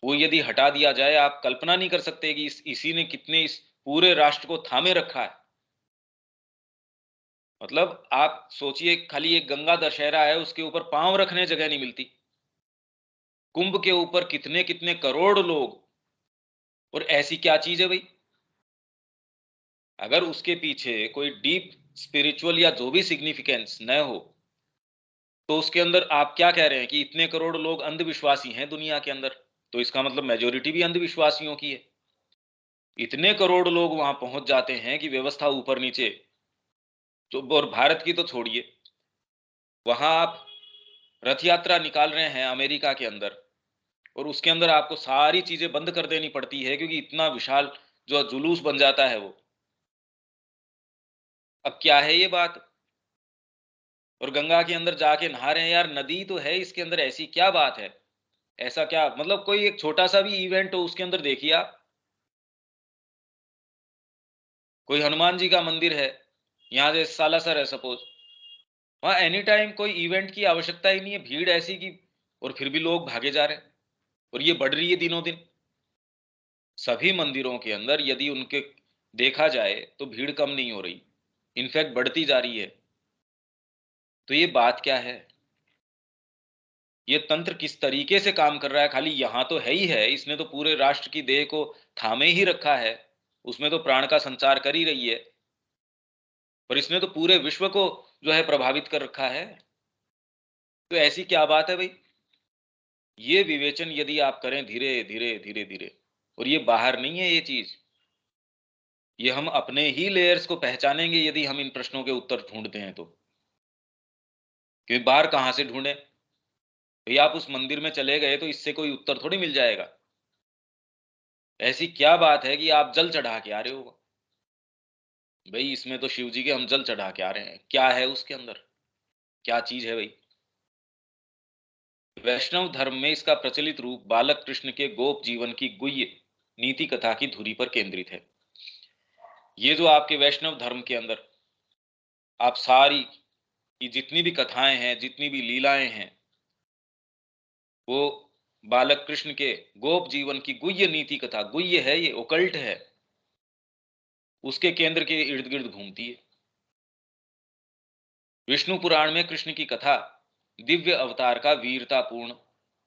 वो यदि हटा दिया जाए, आप कल्पना नहीं कर सकते कि इसी ने कितने इस पूरे राष्ट्र को थामे रखा है। मतलब आप सोचिए, खाली एक गंगा दशहरा है, उसके ऊपर पांव रखने जगह नहीं मिलती। कुंभ के ऊपर कितने कितने करोड़ लोग, और ऐसी क्या चीज है भाई। अगर उसके पीछे कोई डीप स्पिरिचुअल या जो भी सिग्निफिकेंस न हो, तो उसके अंदर आप क्या कह रहे हैं कि इतने करोड़ लोग अंधविश्वासी हैं दुनिया के अंदर, तो इसका मतलब मेजोरिटी भी अंधविश्वासियों की है। इतने करोड़ लोग वहां पहुंच जाते हैं कि व्यवस्था ऊपर नीचे, तो और भारत की तो छोड़िए, वहां आप रथ यात्रा निकाल रहे हैं अमेरिका के अंदर, और उसके अंदर आपको सारी चीजें बंद कर देनी पड़ती है क्योंकि इतना विशाल जो जुलूस बन जाता है वो। अब क्या है ये बात? और गंगा के अंदर जाके नहा रहे हैं यार, नदी तो है इसके अंदर, ऐसी क्या बात है? ऐसा क्या मतलब, कोई एक छोटा सा भी इवेंट हो उसके अंदर देखिए आप। कोई हनुमान जी का मंदिर है, यहाँ से सालासर है सपोज, वहां एनी टाइम कोई इवेंट की आवश्यकता ही नहीं है, भीड़ ऐसी की, और फिर भी लोग भागे जा रहे हैं, और ये बढ़ रही है दिनों दिन। सभी मंदिरों के अंदर यदि उनके देखा जाए तो भीड़ कम नहीं हो रही, इनफैक्ट बढ़ती जा रही है। तो ये बात क्या है? ये तंत्र किस तरीके से काम कर रहा है? खाली यहां तो है ही है, इसने तो पूरे राष्ट्र की देह को थामे ही रखा है, उसमें तो प्राण का संचार कर ही रही है, पर इसने तो पूरे विश्व को जो है प्रभावित कर रखा है। तो ऐसी क्या बात है भाई? ये विवेचन यदि आप करें धीरे धीरे धीरे धीरे, और ये बाहर नहीं है ये चीज, ये हम अपने ही लेयर्स को पहचानेंगे यदि हम इन प्रश्नों के उत्तर ढूंढते हैं तो। क्योंकि बाहर कहां से ढूंढे भाई? आप उस मंदिर में चले गए तो इससे कोई उत्तर थोड़ी मिल जाएगा। ऐसी क्या बात है कि आप जल चढ़ा के आ रहे हो? भाई इसमें तो शिव जी के हम जल चढ़ा के आ रहे हैं, क्या है उसके अंदर? क्या चीज है भाई? वैष्णव धर्म में इसका प्रचलित रूप बालक कृष्ण के गोप जीवन की गुह्य नीति कथा की धुरी पर केंद्रित है। ये जो आपके वैष्णव धर्म के अंदर आप सारी की जितनी भी कथाएं हैं, जितनी भी लीलाएं हैं, वो बालक कृष्ण के गोप जीवन की गुह्य नीति कथा, गुह्य है ये, ओकल्ट है, उसके केंद्र के इर्द गिर्द घूमती है। विष्णु पुराण में कृष्ण की कथा दिव्य अवतार का वीरतापूर्ण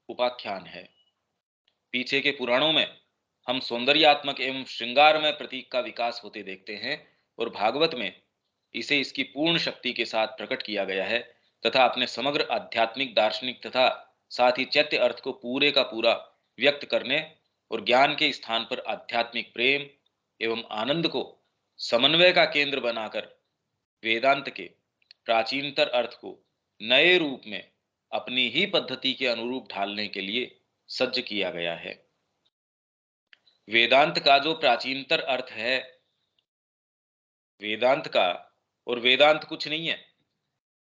उपाख्यान है। पीछे के पुराणों में हम सौंदर्यात्मक एवं श्रृंगारमय प्रतीक का विकास होते देखते हैं, और भागवत में इसे इसकी पूर्ण शक्ति के साथ प्रकट किया गया है, तथा अपने समग्र आध्यात्मिक, दार्शनिक तथा साथ ही चैत्य अर्थ को पूरे का पूरा व्यक्त करने और ज्ञान के स्थान पर आध्यात्मिक प्रेम एवं आनंद को समन्वय का केंद्र बनाकर वेदांत के प्राचीनतर अर्थ को नए रूप में अपनी ही पद्धति के अनुरूप ढालने के लिए सज्ज किया गया है। वेदांत का जो प्राचीनतर अर्थ है, वेदांत का, और वेदांत कुछ नहीं है।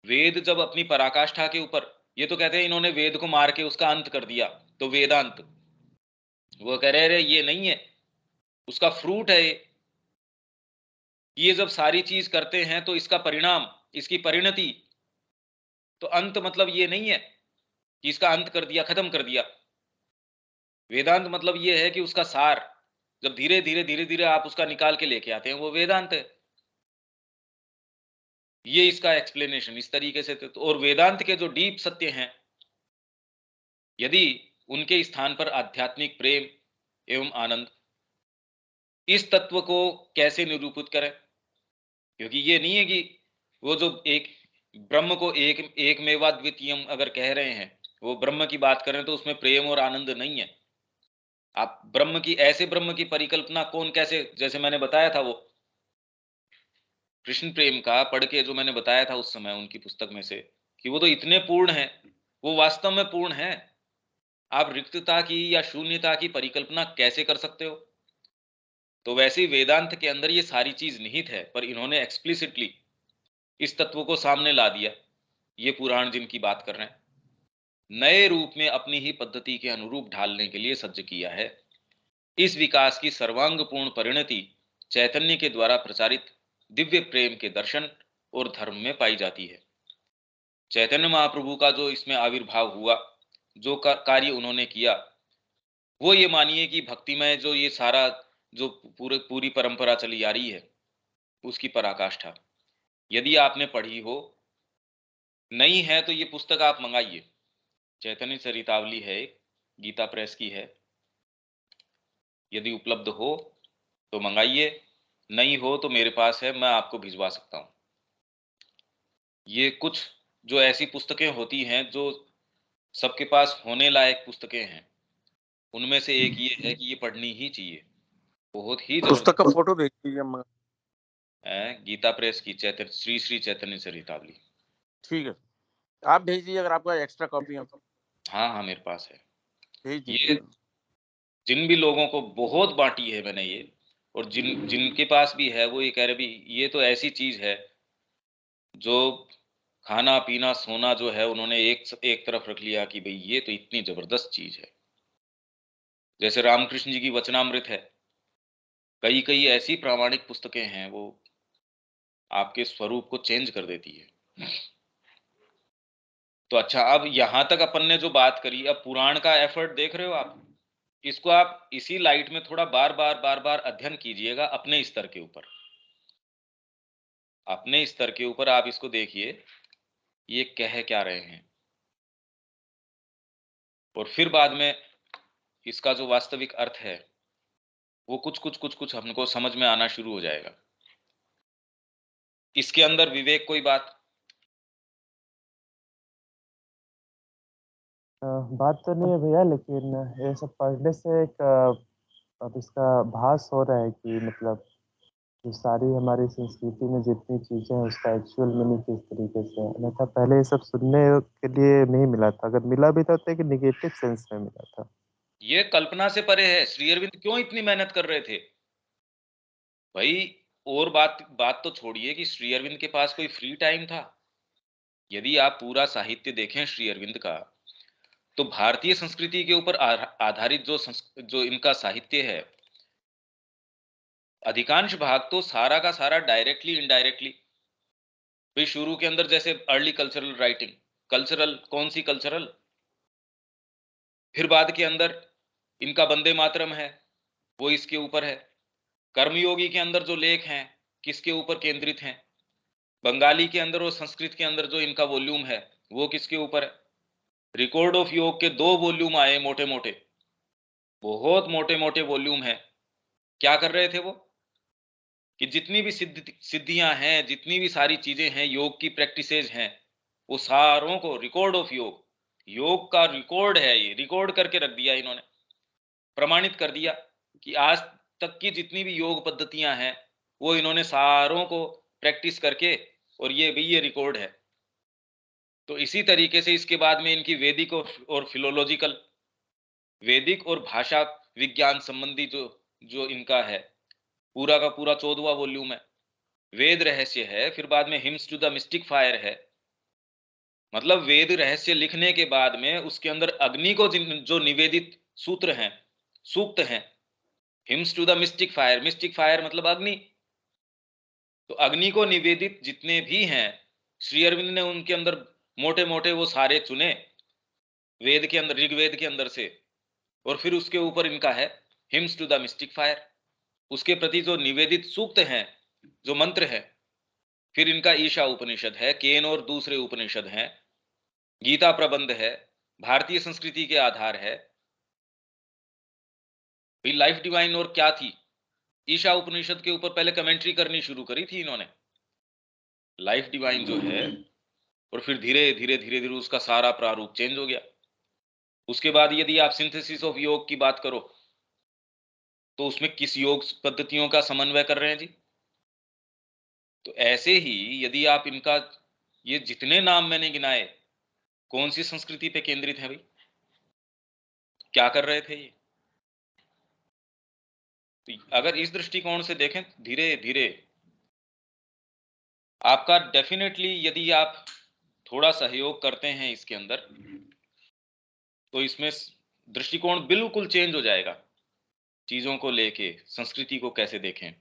वेद जब अपनी पराकाष्ठा के ऊपर, ये तो कहते हैं इन्होंने वेद को मार के उसका अंत कर दिया, तो वेदांत, वो कह रहे ये नहीं है, उसका फ्रूट है ये जब सारी चीज करते हैं तो इसका परिणाम, इसकी परिणति, तो अंत मतलब ये नहीं है कि इसका अंत कर दिया, खत्म कर दिया। वेदांत मतलब ये है कि उसका सार जब धीरे धीरे धीरे धीरे आप उसका निकाल के लेके आते हैं, वो वेदांत है। ये इसका एक्सप्लेनेशन इस तरीके से तो, और वेदांत के जो डीप सत्य हैं, यदि उनके स्थान पर आध्यात्मिक प्रेम एवं आनंद, इस तत्व को कैसे निरूपित करें? क्योंकि ये नहीं है कि वो जो एक ब्रह्म को एक एक मेवा द्वितीयम अगर कह रहे हैं, वो ब्रह्म की बात कर रहे हैं, तो उसमें प्रेम और आनंद नहीं है। आप ब्रह्म की, ऐसे ब्रह्म की परिकल्पना कौन कैसे, जैसे मैंने बताया था वो कृष्ण प्रेम का पढ़ के जो मैंने बताया था उस समय उनकी पुस्तक में से, कि वो तो इतने पूर्ण है, वो वास्तव में पूर्ण है। आप रिक्तता की या शून्यता की परिकल्पना कैसे कर सकते हो? तो वैसे ही वेदांत के अंदर ये सारी चीज निहित है, पर इन्होंने एक्सप्लिसिटली इस तत्व को सामने ला दिया। ये पुराण जिनकी बात कर रहे हैं, नए रूप में अपनी ही पद्धति के अनुरूप ढालने के लिए सज्ज किया है। इस विकास की सर्वांगपूर्ण परिणति चैतन्य के द्वारा प्रचारित दिव्य प्रेम के दर्शन और धर्म में पाई जाती है। चैतन्य महाप्रभु का जो इसमें आविर्भाव हुआ, जो कार्य उन्होंने किया, वो ये मानिए कि भक्तिमय जो ये सारा जो पूरी परंपरा चली आ रही है, उसकी पराकाष्ठा यदि आपने पढ़ी हो, नहीं है तो ये पुस्तक आप मंगाइए। चैतन्य चरितावली है, गीता प्रेस की है, यदि उपलब्ध हो तो मंगाइए, नहीं हो तो मेरे पास है, मैं आपको भिजवा सकता हूँ। ये कुछ जो ऐसी पुस्तकें होती हैं जो सबके पास होने लायक पुस्तकें हैं, उनमें से एक ये है कि ये पढ़नी ही चाहिए, बहुत ही पुस्तक का जबरदस्त फोटो भेज दीजिए। है। गीता प्रेस की श्री श्री चैतन्य चरितावली। ठीक है। आप भेज दीजिए अगर आपका एक्स्ट्रा कॉपी हो तो। हाँ, हाँ, मेरे पास है। भेज ये दीजिएगा। जिन भी लोगों को बहुत बाँटी है मैंने ये, और जिनके पास भी है वो ये कह रहे भी ये तो ऐसी चीज़ है, जो खाना-पीना, सोना जो है उन्होंने एक तरफ रख लिया कि भई ये तो इतनी ज़बरदस्त चीज़ है। जैसे रामकृष्ण जी की वचनामृत है, कई-कई ऐसी प्रामाणिक पुस्तकें हैं वो आपके स्वरूप को चेंज कर देती है। तो अच्छा, अब यहाँ तक अपन ने जो बात करी, अब पुराण का एफर्ट देख रहे हो आप? इसको आप इसी लाइट में थोड़ा बार-बार अध्ययन कीजिएगा अपने स्तर के ऊपर। अपने स्तर के ऊपर आप इसको देखिए, ये कह क्या रहे हैं? और फिर बाद में इसका जो वास्तविक अर्थ है, वो कुछ हमको समझ में आना शुरू हो जाएगा। इसके अंदर विवेक कोई बात? बात तो नहीं है भैया, लेकिन ये सब पढ़ने से एक अब इसका भास हो रहा है कि मतलब जो सारी हमारी संस्कृति में जितनी चीज़ें हैं उसका एक्चुअल मीनिंग किस तरीके से है। अन्यथा पहले ये सब सुनने के लिए नहीं मिला था, अगर मिला भी था तो एक निगेटिव सेंस में मिला था। ये कल्पना से परे है। श्री अरविंद क्यों इतनी मेहनत कर रहे थे? भाई, और बात बात तो छोड़िए कि श्री अरविंद के पास कोई फ्री टाइम था। यदि आप पूरा साहित्य देखें श्री अरविंद का, तो भारतीय संस्कृति के ऊपर आधारित जो इनका साहित्य है, अधिकांश भाग तो सारा का सारा डायरेक्टली इनडायरेक्टली, भाई शुरू के अंदर जैसे अर्ली कल्चरल राइटिंग, कल्चरल कौन सी कल्चरल, फिर बाद के अंदर इनका वंदे मातरम है, वो इसके ऊपर है। कर्मयोगी के अंदर जो लेख हैं, किसके ऊपर केंद्रित हैं? बंगाली के अंदर और संस्कृत के अंदर जो इनका वॉल्यूम है, वो किसके ऊपर है? रिकॉर्ड ऑफ योग के 2 वॉल्यूम आए मोटे मोटे, बहुत मोटे मोटे वॉल्यूम है। क्या कर रहे थे वो? कि जितनी भी सिद्धियां हैं, जितनी भी सारी चीजें हैं, योग की प्रैक्टिसेज हैं, वो सारों को रिकॉर्ड ऑफ योग, योग का रिकॉर्ड है, ये रिकॉर्ड करके रख दिया इन्होंने, प्रमाणित कर दिया कि आज तक की जितनी भी योग पद्धतियां हैं, वो इन्होंने सारों को प्रैक्टिस करके, और ये भी ये रिकॉर्ड है। तो इसी तरीके से इसके बाद में इनकी वैदिक और फिलोलॉजिकल, वैदिक और भाषा विज्ञान संबंधी जो जो इनका है, पूरा का पूरा 14वां वॉल्यूम है। वेद रहस्य है, फिर बाद में hymns to the mystic fire है। मतलब वेद रहस्य लिखने के बाद में उसके अंदर अग्नि को जो निवेदित सूत्र हैं, सूक्त हैं, hymns to the mystic fire मतलब अग्नि। तो अग्नि को निवेदित जितने भी हैं, श्री अरविंद ने उनके अंदर मोटे मोटे वो सारे चुने, वेद के अंदर, ऋग्वेद के अंदर से, और फिर उसके ऊपर इनका है hymns to the mystic fire. उसके प्रति जो निवेदित सूक्त हैं, जो मंत्र है, फिर इनका ईशा उपनिषद है, केन और दूसरे उपनिषद हैं, गीता प्रबंध है, भारतीय संस्कृति के आधार है। भाई लाइफ डिवाइन और क्या थी? ईशा उपनिषद के ऊपर पहले कमेंट्री करनी शुरू करी थी इन्होंने, लाइफ डिवाइन जो है, और फिर धीरे धीरे धीरे धीरे उसका सारा प्रारूप चेंज हो गया। उसके बाद यदि आप सिंथेसिस ऑफ योग की बात करो, तो उसमें किस योग पद्धतियों का समन्वय कर रहे हैं जी? तो ऐसे ही यदि आप इनका, ये जितने नाम मैंने गिनाए, कौन सी संस्कृति पे केंद्रित है भाई? क्या कर रहे थे ये? तो अगर इस दृष्टिकोण से देखें, धीरे धीरे आपका डेफिनेटली, यदि आप थोड़ा सहयोग करते हैं इसके अंदर, तो इसमें दृष्टिकोण बिल्कुल चेंज हो जाएगा चीजों को लेके, संस्कृति को कैसे देखें।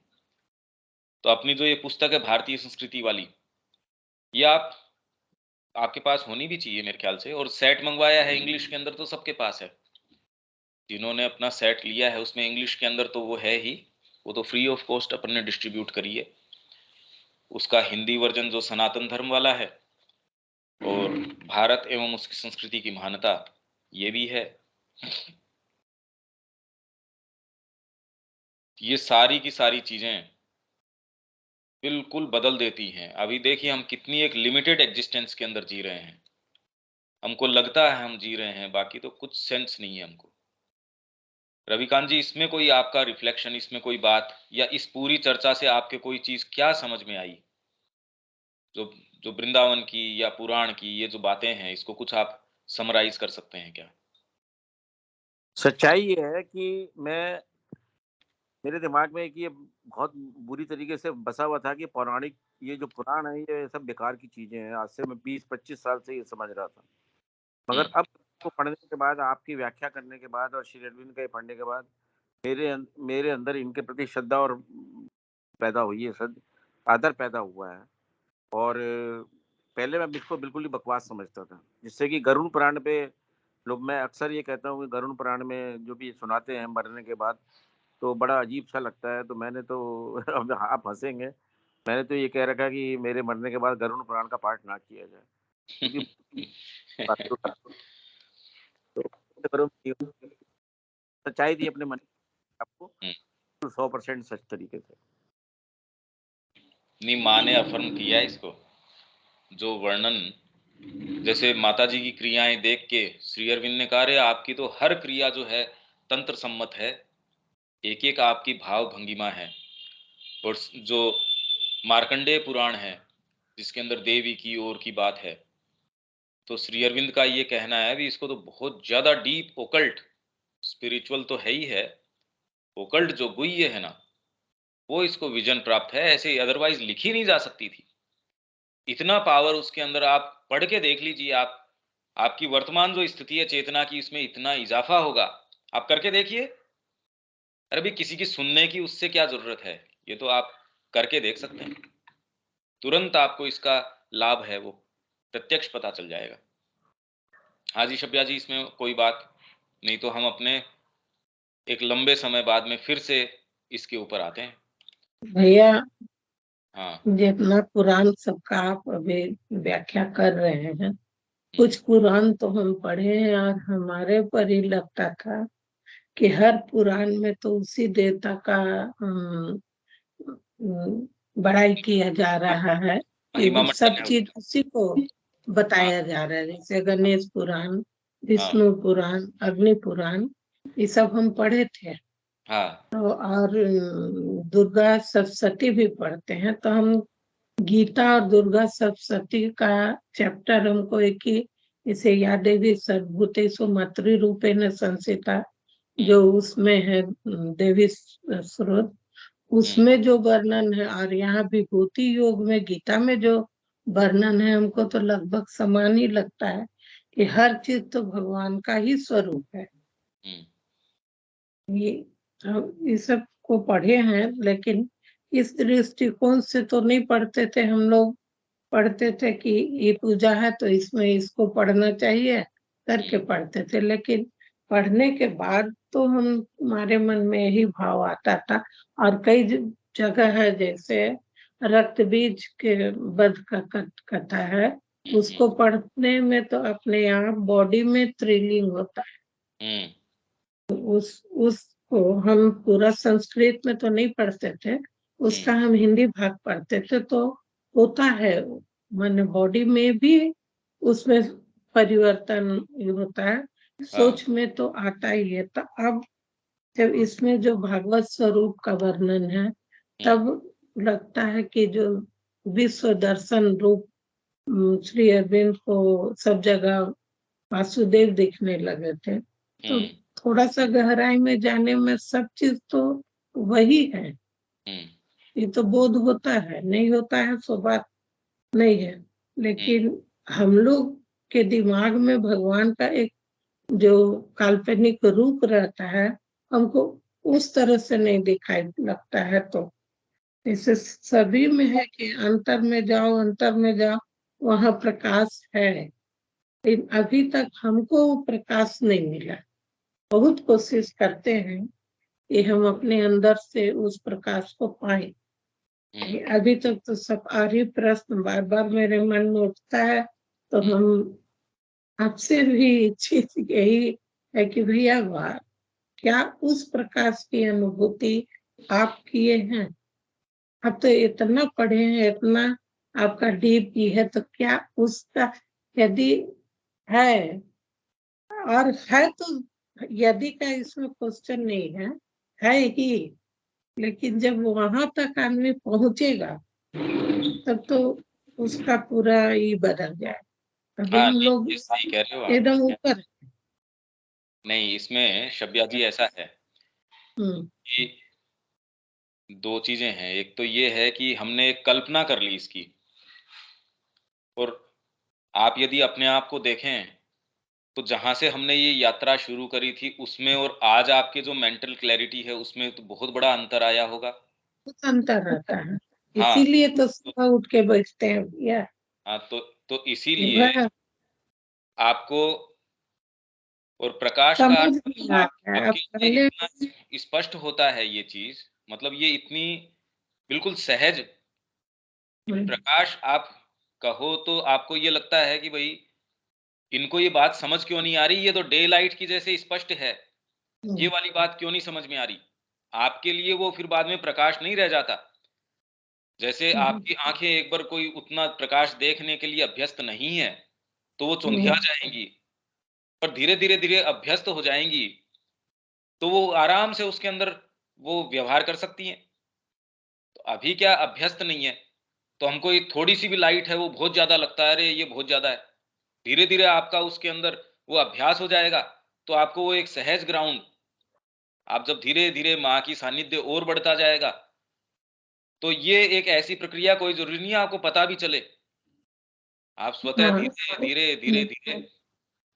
तो अपनी जो ये पुस्तक है भारतीय संस्कृति वाली, ये आपके पास होनी भी चाहिए मेरे ख्याल से। और सेट मंगवाया है इंग्लिश के अंदर, तो सबके पास है। जिन्होंने अपना सेट लिया है उसमें इंग्लिश के अंदर तो वो है ही, वो तो फ्री ऑफ कॉस्ट अपन ने डिस्ट्रीब्यूट करी है। उसका हिंदी वर्जन जो सनातन धर्म वाला है, और भारत एवं उसकी संस्कृति की महानता, ये भी है। ये सारी की सारी चीजें बिल्कुल बदल देती हैं। अभी देखिए हम कितनी एक लिमिटेड एग्जिस्टेंस के अंदर जी रहे हैं, हमको लगता है हम जी रहे हैं, बाकी तो कुछ सेंस नहीं है हमको। रविकांत जी, इसमें कोई आपका रिफ्लेक्शन, इसमें कोई बात, या इस पूरी चर्चा से आपके कोई चीज क्या समझ में आई जो जो वृंदावन की या पुराण की ये जो बातें हैं, इसको कुछ आप समराइज कर सकते हैं क्या? सच्चाई ये है कि मेरे दिमाग में एक ये बहुत बुरी तरीके से बसा हुआ था कि पौराणिक ये जो पुराण है ये सब बेकार की चीजें हैं। आज से मैं 20-25 साल से ये समझ रहा था। मगर अब इसको पढ़ने के बाद, आपकी व्याख्या करने के बाद और श्री अरविंद का ये पढ़ने के बाद मेरे अंदर इनके प्रति श्रद्धा और पैदा हुई है, आदर पैदा हुआ है। और पहले मैं इसको बिल्कुल ही बकवास समझता था, जिससे कि गरुड़ पुराण पे लोग, मैं अक्सर ये कहता हूँ कि गरुड़ पुराण में जो भी सुनाते हैं मरने के बाद, तो बड़ा अजीब सा लगता है। तो मैंने तो अब आप हंसेंगे, मैंने तो ये कह रखा कि मेरे मरने के बाद गरुड़ पुराण का पाठ ना किया जाए, क्योंकि तो सच्चाई थी अपने मन आपको 100% सच तरीके से। नहीं, माँ ने अफर्म किया इसको, जो वर्णन, जैसे माता जी की क्रियाएं देख के श्री अरविंद ने कहा, रे आपकी तो हर क्रिया जो है तंत्र सम्मत है, एक एक आपकी भाव भंगिमा है। और जो मार्कंडेय पुराण है, जिसके अंदर देवी की ओर की बात है, तो श्री अरविंद का ये कहना है भी इसको तो बहुत ज्यादा डीप ओकल्ट, स्पिरिचुअल तो है ही है, ओकल्ट जो गुह्य है ना, वो इसको विजन प्राप्त है, ऐसे अदरवाइज लिखी नहीं जा सकती थी। इतना पावर उसके अंदर, आप पढ़ के देख लीजिए। आप आपकी वर्तमान जो स्थिति है चेतना की, इसमें इतना इजाफा होगा, आप करके देखिए। अरे भी किसी की सुनने की उससे क्या जरूरत है, ये तो आप करके देख सकते हैं, तुरंत आपको इसका लाभ है वो प्रत्यक्ष पता चल जाएगा। हाँ जी शब्या जी, इसमें कोई बात नहीं तो हम अपने एक लंबे समय बाद में फिर से इसके ऊपर आते हैं। भैया, हाँ जितना पुराण सबका आप अभी व्याख्या कर रहे हैं, कुछ पुराण तो हम पढ़े हैं और हमारे पर ही लगता था कि हर पुराण में तो उसी देवता का बड़ाई किया जा रहा है, महिमा कि सब मंडन है चीज उसका। उसी को बताया जा रहा है। जैसे गणेश पुराण, हाँ विष्णु पुराण, अग्नि पुराण, ये सब हम पढ़े थे। हाँ तो और दुर्गा सप्तशती भी पढ़ते हैं। तो हम गीता और दुर्गा सप्तशती का चैप्टर हमको एक ही, इसे या देवी सर्वभूतेषु मातृरूपेण संस्थिता, जो उसमें है देवी स्रोत, उसमें जो वर्णन है और यहाँ विभूति योग में गीता में जो वर्णन है, हमको तो लगभग समान ही लगता है कि हर चीज तो भगवान का ही स्वरूप है। ये हम इस सब को पढ़े हैं, लेकिन इस दृष्टिकोण से तो नहीं पढ़ते थे हम लोग। पढ़ते थे कि ये पूजा है तो इसमें इसको पढ़ना चाहिए करके पढ़ते थे, लेकिन पढ़ने के बाद तो हमारे मन में यही भाव आता था। और कई जगह है, जैसे रक्त बीज के वध का कथा है, उसको पढ़ने में तो अपने आप बॉडी में थ्रिलिंग होता है। उसको हम पूरा संस्कृत में तो नहीं पढ़ते थे, उसका हम हिंदी भाग पढ़ते थे, तो होता है मन बॉडी में भी उसमें परिवर्तन होता है, सोच में तो आता ही है। तो अब जब इसमें जो भागवत स्वरूप का वर्णन है, तब लगता है कि जो विश्व दर्शन रूप श्री अरविंद को सब जगह वासुदेव दिखने लगे थे। तो थोड़ा सा गहराई में जाने में सब चीज तो वही है, ये तो बोध होता है, नहीं होता है सो बात नहीं है। लेकिन हम लोग के दिमाग में भगवान का एक जो काल्पनिक रूप रहता है, हमको उस तरह से नहीं दिखाई लगता है। तो इसे सभी में है कि अंतर में जाओ, अंतर में जाओ, वहाँ प्रकाश है, लेकिन अभी तक हमको वो प्रकाश नहीं मिला। बहुत कोशिश करते हैं कि हम अपने अंदर से उस प्रकाश को पाएं। अभी तक तो सब आर्य प्रश्न बार बार मेरे मन में उठता है। तो हम आपसे भी चीज यही है कि भैया वाह, क्या उस प्रकाश की अनुभूति आप किए हैं? अब तो इतना पढ़े हैं, इतना आपका डीप की है, तो क्या उसका यदि है, और है तो यदि का इसमें क्वेश्चन नहीं है ही, लेकिन जब वहां तक आदमी पहुंचेगा तब तो उसका पूरा ही बदल जाए। अभी हाँ हम नहीं, लोग ये सही कह रहे हो आप। एकदम ऊपर। नहीं, इसमें शब्या जी ऐसा है कि दो चीजें हैं। एक तो ये है कि हमने एक कल्पना कर ली इसकी, और आप यदि अपने आप को देखें तो जहां से हमने ये यात्रा शुरू करी थी उसमें और आज आपके जो मेंटल क्लैरिटी है उसमें तो बहुत बड़ा अंतर आया होगा। कुछ अंतर रहता है, हाँ इसीलिए तो तो, सुबह उठ के बैठते हैं भैया। हाँ तो इसीलिए सुबह आपको और प्रकाश का समझ अर्थ नहीं आता है। अब आपके लिए पहले इतना स्पष्ट होता है ये चीज, मतलब ये इतनी बिल्कुल सहज प्रकाश आप कहो तो आपको ये लगता है कि भाई इनको ये बात समझ क्यों नहीं आ रही, ये तो डे लाइट की जैसे स्पष्ट है, ये वाली बात क्यों नहीं समझ में आ रही। आपके लिए वो फिर बाद में प्रकाश नहीं रह जाता। जैसे आपकी आंखें एक बार कोई उतना प्रकाश देखने के लिए अभ्यस्त नहीं है तो वो चुंधिया जाएंगी, पर धीरे धीरे धीरे अभ्यस्त हो जाएंगी तो वो आराम से उसके अंदर वो व्यवहार कर सकती हैं। तो अभी क्या अभ्यस्त नहीं है तो हमको ये थोड़ी सी भी लाइट है वो बहुत ज्यादा लगता है, अरे ये बहुत ज्यादा है। धीरे धीरे आपका उसके अंदर वो अभ्यास हो जाएगा तो आपको वो एक सहज ग्राउंड, आप जब धीरे धीरे माँ की सानिध्य और बढ़ता जाएगा तो ये एक ऐसी प्रक्रिया कोई जरूरी नहीं है आपको पता भी चले, आप स्वतः हाँ धीरे धीरे धीरे धीरे।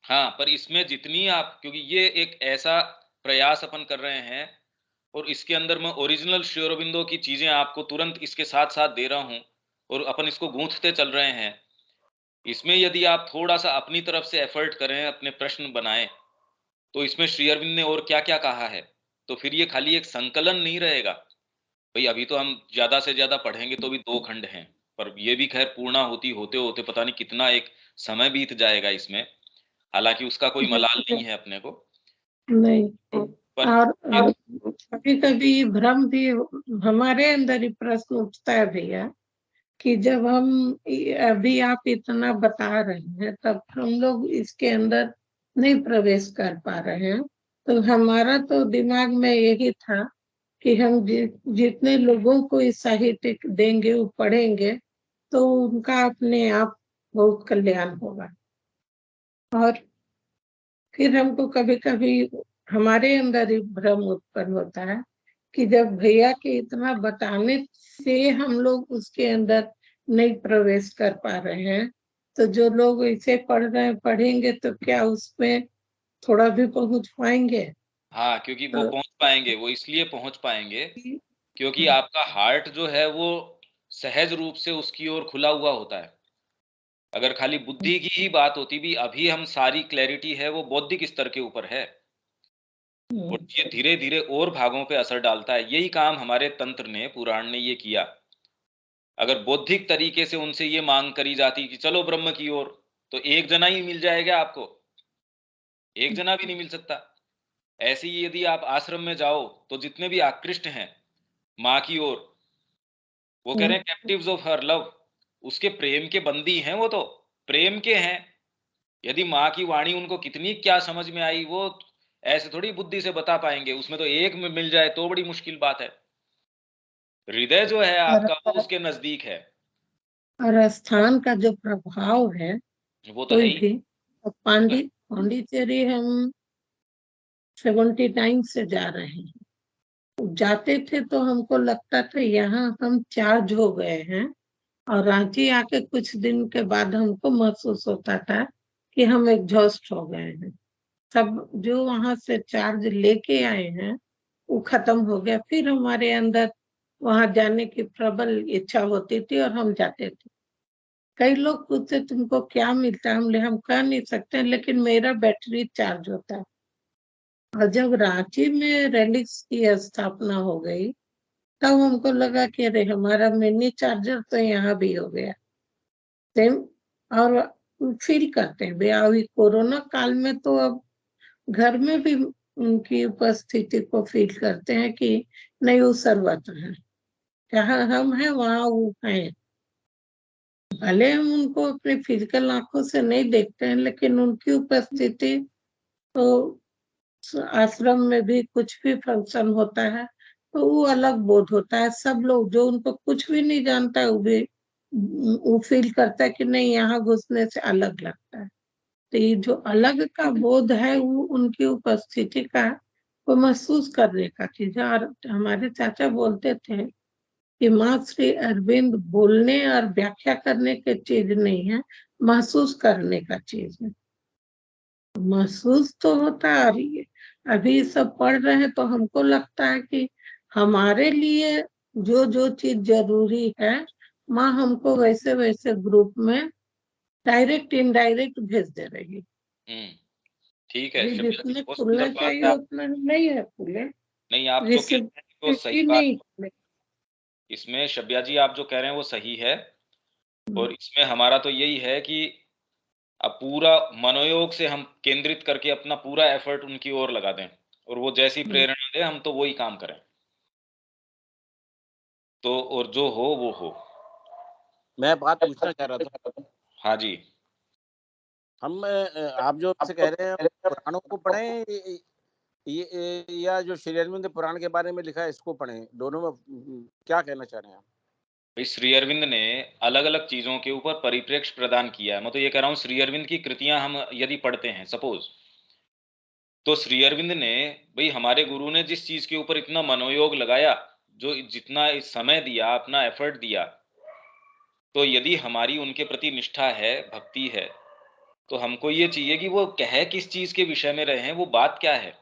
हाँ, पर इसमें जितनी आप, क्योंकि ये एक ऐसा प्रयास अपन कर रहे हैं और इसके अंदर मैं ओरिजिनल श्री अरबिंदो की चीजें आपको तुरंत इसके साथ साथ दे रहा हूं और अपन इसको गूंथते चल रहे हैं। इसमें यदि आप थोड़ा सा अपनी तरफ से एफर्ट करें, अपने प्रश्न बनाएं, तो इसमें श्री अरविंद ने और क्या क्या कहा है, तो फिर ये खाली एक संकलन नहीं रहेगा। भाई अभी तो हम ज्यादा से ज्यादा पढ़ेंगे तो भी 2 खंड हैं, पर ये भी खैर पूर्णा होती होते होते पता नहीं कितना एक समय बीत जाएगा इसमें, हालांकि उसका कोई मलाल नहीं है अपने को। नहीं। पर और कभी कभी भ्रम भी हमारे अंदर ही प्रश्न उठता है भैया कि जब हम अभी आप इतना बता रहे हैं तब हम लोग इसके अंदर नहीं प्रवेश कर पा रहे हैं। तो हमारा तो दिमाग में यही था कि हम जितने लोगों को इस साहित्य देंगे वो पढ़ेंगे तो उनका अपने आप बहुत कल्याण होगा। और फिर हमको कभी कभी हमारे अंदर ही भ्रम उत्पन्न होता है कि जब भैया के इतना बताने से हम लोग उसके अंदर नहीं प्रवेश कर पा रहे हैं तो जो लोग इसे पढ़ रहे हैं पढ़ेंगे तो क्या उसमें थोड़ा भी पहुंच पाएंगे। हाँ, क्योंकि वो तो पहुंच पाएंगे, वो इसलिए पहुंच पाएंगे क्योंकि आपका हार्ट जो है वो सहज रूप से उसकी ओर खुला हुआ होता है। अगर खाली बुद्धि की ही बात होती, भी अभी हम सारी क्लैरिटी है वो बौद्धिक स्तर के ऊपर है और ये धीरे धीरे और भागों पे असर डालता है। यही काम हमारे तंत्र ने, पुराण ने ये किया। अगर बौद्धिक तरीके से उनसे ये मांग करी जाती कि चलो ब्रह्म की ओर, तो एक जना ही मिल जाएगा आपको, एक जना भी नहीं मिल सकता। ऐसे ही यदि आप आश्रम में जाओ तो जितने भी आकृष्ट हैं माँ की ओर, वो कह रहे हैं कैप्टिव्स ऑफ हर लव, उसके प्रेम के बंदी हैं, वो तो प्रेम के हैं। यदि माँ की वाणी उनको कितनी क्या समझ में आई, वो ऐसे थोड़ी बुद्धि से बता पाएंगे, उसमें तो एक में मिल जाए तो बड़ी मुश्किल बात है। हृदय जो है और, आपका वो उसके नजदीक है, और स्थान का जो प्रभाव है वो तो है कोई ही। भी। तो पांडिचेरी हम 79 से जा रहे हैं। जाते थे तो हमको लगता था यहाँ हम चार्ज हो गए हैं और रांची आके कुछ दिन के बाद हमको महसूस होता था कि हम एग्जॉस्ट हो गए हैं। सब जो वहां से चार्ज लेके आए हैं वो खत्म हो गया। फिर हमारे अंदर वहां जाने की प्रबल इच्छा होती थी और हम जाते थे। कई लोग पूछते तुमको क्या मिलता है, हम कह नहीं सकते लेकिन मेरा बैटरी चार्ज होता है। और जब रांची में रेलिक्स की स्थापना हो गई तब हमको लगा कि अरे हमारा मिनी चार्जर तो यहाँ भी हो गया सेम। और फील करते हैं भैया अभी कोरोना काल में तो अब घर में भी उनकी उपस्थिति को फील करते हैं कि नहीं वो सर्वत्र है, जहाँ हम हैं वहाँ वो है। भले हम उनको अपने फिजिकल आंखों से नहीं देखते हैं लेकिन उनकी उपस्थिति तो आश्रम में भी कुछ भी फंक्शन होता है तो वो अलग बोध होता है। सब लोग जो उनको कुछ भी नहीं जानता है वो भी वो फील करता है कि नहीं यहाँ घुसने से अलग लगता है। तो ये जो अलग का बोध है वो उनकी उपस्थिति का वो महसूस करने का चीज है। और हमारे चाचा बोलते थे कि माँ श्री अरविंद बोलने और व्याख्या करने की चीज नहीं है, महसूस करने का चीज है। महसूस तो होता है। और ये अभी सब पढ़ रहे हैं तो हमको लगता है कि हमारे लिए जो जो चीज जरूरी है माँ हमको वैसे वैसे ग्रुप में डायरेक्ट इनडायरेक्ट भेज दे रही है। ठीक है अभी शब्द जी, जितने बहुत खुलना सुंदर बात चाहिए है। उतना नहीं है खुले, नहीं, आप जो कह रहे हैं वो सही रिसेप्टिविटी बात नहीं है। खुले। इसमें शब्या जी आप जो कह रहे हैं वो सही है। और इसमें हमारा तो यही है कि अब पूरा मनोयोग से हम केंद्रित करके अपना पूरा एफर्ट उनकी ओर लगा दें, और वो जैसी प्रेरणा दे हम तो वही काम करें। तो और जो हो वो हो। मैं बात पूछना चाह रहा था, हाँ जी। हम आप जो से कह रहे हैं पुराणों को पढ़ें या जो श्री अरविंद पुराण के बारे में लिखा है इसको पढ़ें, दोनों में क्या कहना चाह रहे हैं आप? भाई श्री अरविंद ने अलग अलग चीजों के ऊपर परिप्रेक्ष्य प्रदान किया है। मैं तो ये कह रहा हूँ श्री अरविंद की कृतियां हम यदि पढ़ते हैं सपोज, तो श्री अरविंद ने, भाई हमारे गुरु ने जिस चीज के ऊपर इतना मनोयोग लगाया, जो जितना समय दिया, अपना एफर्ट दिया, तो यदि हमारी उनके प्रति निष्ठा है, भक्ति है, तो हमको ये चाहिए कि वो कह किस चीज के विषय में रहे हैं, वो बात क्या है।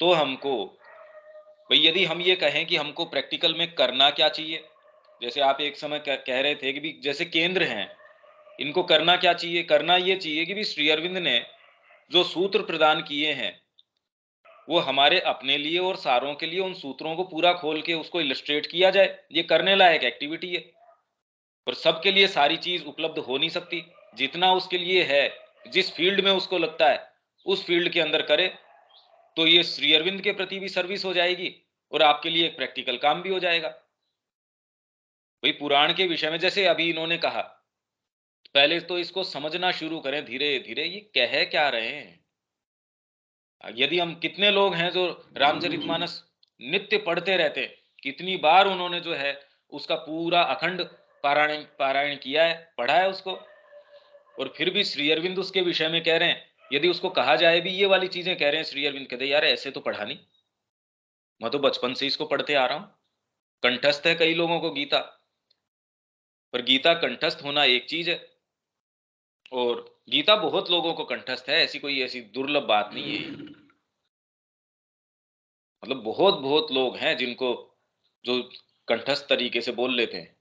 तो हमको भाई यदि हम ये कहें कि हमको प्रैक्टिकल में करना क्या चाहिए, जैसे आप एक समय कह रहे थे कि भी जैसे केंद्र हैं, इनको करना क्या चाहिए, करना ये चाहिए कि भी श्री अरविंद ने जो सूत्र प्रदान किए हैं वो हमारे अपने लिए और सारों के लिए उन सूत्रों को पूरा खोल के उसको इलस्ट्रेट किया जाए। ये करने लायक एक्टिविटी है, पर सबके लिए सारी चीज उपलब्ध हो नहीं सकती। जितना उसके लिए है, जिस फील्ड में उसको लगता है उस फील्ड के अंदर करे, तो ये श्री अरविंद के प्रति भी सर्विस हो जाएगी और आपके लिए एक प्रैक्टिकल काम भी हो जाएगा। भाई पुराण के विषय में जैसे अभी इन्होंने कहा, पहले तो इसको समझना शुरू करें धीरे धीरे, ये कह क्या रहे हैं। यदि हम कितने लोग हैं जो रामचरितमानस नित्य पढ़ते रहते, कितनी बार उन्होंने जो है उसका पूरा अखंड पारायण पारायण किया है, पढ़ा है उसको, और फिर भी श्री अरविंद उसके विषय में कह रहे हैं। यदि उसको कहा जाए भी ये वाली चीजें कह रहे हैं श्री अरविंद, कहते यार ऐसे तो पढ़ा नहीं, मैं तो बचपन से इसको पढ़ते आ रहा हूं। कंठस्थ है कई लोगों को गीता, पर गीता कंठस्थ होना एक चीज है, और गीता बहुत लोगों को कंठस्थ है, ऐसी कोई ऐसी दुर्लभ बात नहीं है। मतलब बहुत बहुत लोग हैं जिनको जो कंठस्थ तरीके से बोल लेते हैं।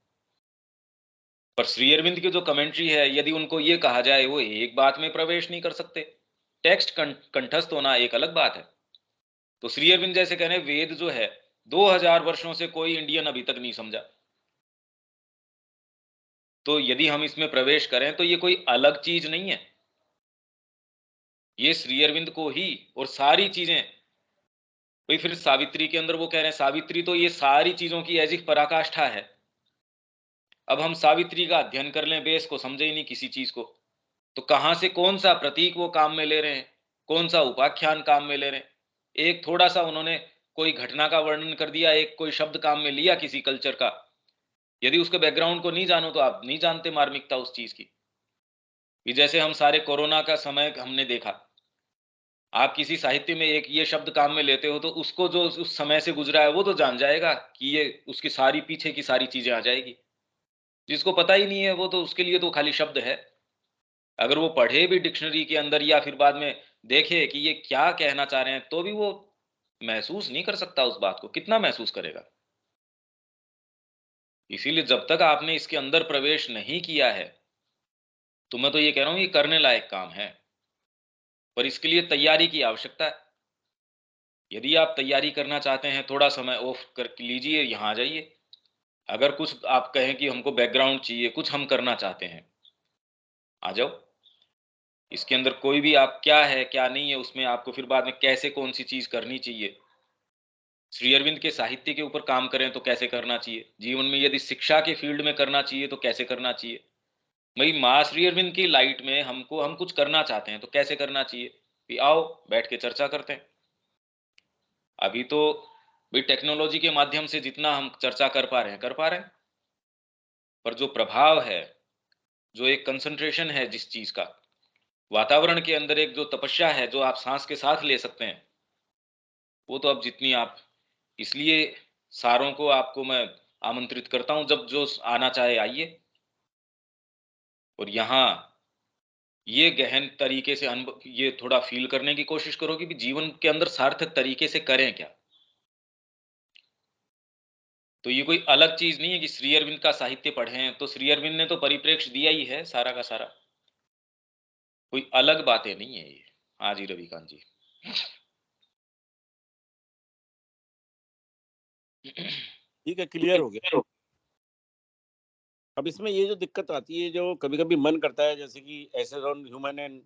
पर श्री अरविंद की जो कमेंट्री है, यदि उनको ये कहा जाए वो एक बात में प्रवेश नहीं कर सकते। टेक्स्ट कंठस्थ होना एक अलग बात है। तो श्री अरविंद जैसे कह रहे हैं वेद जो है 2000 वर्षों से कोई इंडियन अभी तक नहीं समझा, तो यदि हम इसमें प्रवेश करें तो ये कोई अलग चीज नहीं है, ये श्री अरविंद को ही और सारी चीजें। भाई फिर सावित्री के अंदर वो कह रहे हैं सावित्री तो ये सारी चीजों की एज इफ पराकाष्ठा है। अब हम सावित्री का अध्ययन कर लें, बेस को समझे ही नहीं किसी चीज को, तो कहां से कौन सा प्रतीक वो काम में ले रहे हैं, कौन सा उपाख्यान काम में ले रहे हैं। एक थोड़ा सा उन्होंने कोई घटना का वर्णन कर दिया, एक कोई शब्द काम में लिया किसी कल्चर का, यदि उसके बैकग्राउंड को नहीं जानो तो आप नहीं जानते मार्मिकता उस चीज की। कि जैसे हम सारे कोरोना का समय हमने देखा, आप किसी साहित्य में एक ये शब्द काम में लेते हो तो उसको जो उस समय से गुजरा है वो तो जान जाएगा कि ये उसकी सारी पीछे की सारी चीजें आ जाएगी। जिसको पता ही नहीं है वो तो उसके लिए तो खाली शब्द है। अगर वो पढ़े भी डिक्शनरी के अंदर या फिर बाद में देखे कि ये क्या कहना चाह रहे हैं, तो भी वो महसूस नहीं कर सकता उस बात को। कितना महसूस करेगा। इसीलिए जब तक आपने इसके अंदर प्रवेश नहीं किया है, तो मैं तो ये कह रहा हूं ये करने लायक काम है, पर इसके लिए तैयारी की आवश्यकता है। यदि आप तैयारी करना चाहते हैं, थोड़ा समय ऑफ कर लीजिए, यहाँ आ जाइए। अगर कुछ आप कहें कि हमको बैकग्राउंड चाहिए, कुछ हम करना चाहते हैं, आ जाओ। इसके अंदर कोई भी आप क्या है क्या नहीं है, उसमें आपको फिर बाद में कैसे कौन सी चीज करनी चाहिए, श्री अरविंद के साहित्य के ऊपर काम करें तो कैसे करना चाहिए, जीवन में यदि शिक्षा के फील्ड में करना चाहिए तो कैसे करना चाहिए। भाई माँ श्री अरविंद की लाइट में हमको हम कुछ करना चाहते हैं तो कैसे करना चाहिए, भी आओ बैठ के चर्चा करते हैं। अभी तो भाई टेक्नोलॉजी के माध्यम से जितना हम चर्चा कर पा रहे हैं कर पा रहे हैं। पर जो प्रभाव है, जो एक कंसंट्रेशन है जिस चीज का, वातावरण के अंदर एक जो तपस्या है जो आप सांस के साथ ले सकते हैं, वो तो अब जितनी आप, इसलिए सारों को आपको मैं आमंत्रित करता हूं, जब जो आना चाहे आइए, और यहाँ ये गहन तरीके से अनुभव, ये थोड़ा फील करने की कोशिश करो कि भी जीवन के अंदर सार्थक तरीके से करें क्या। तो ये कोई अलग चीज नहीं है कि श्री अरविंद का साहित्य पढ़ें, तो श्री अरविंद ने तो परिप्रेक्ष्य दिया ही है सारा का सारा, कोई अलग बातें नहीं है ये। हाँ जी रविकांत जी। ठीक है, क्लियर हो गया। अब इसमें ये जो दिक्कत आती है, जो कभी कभी मन करता है, जैसे कि essays on human and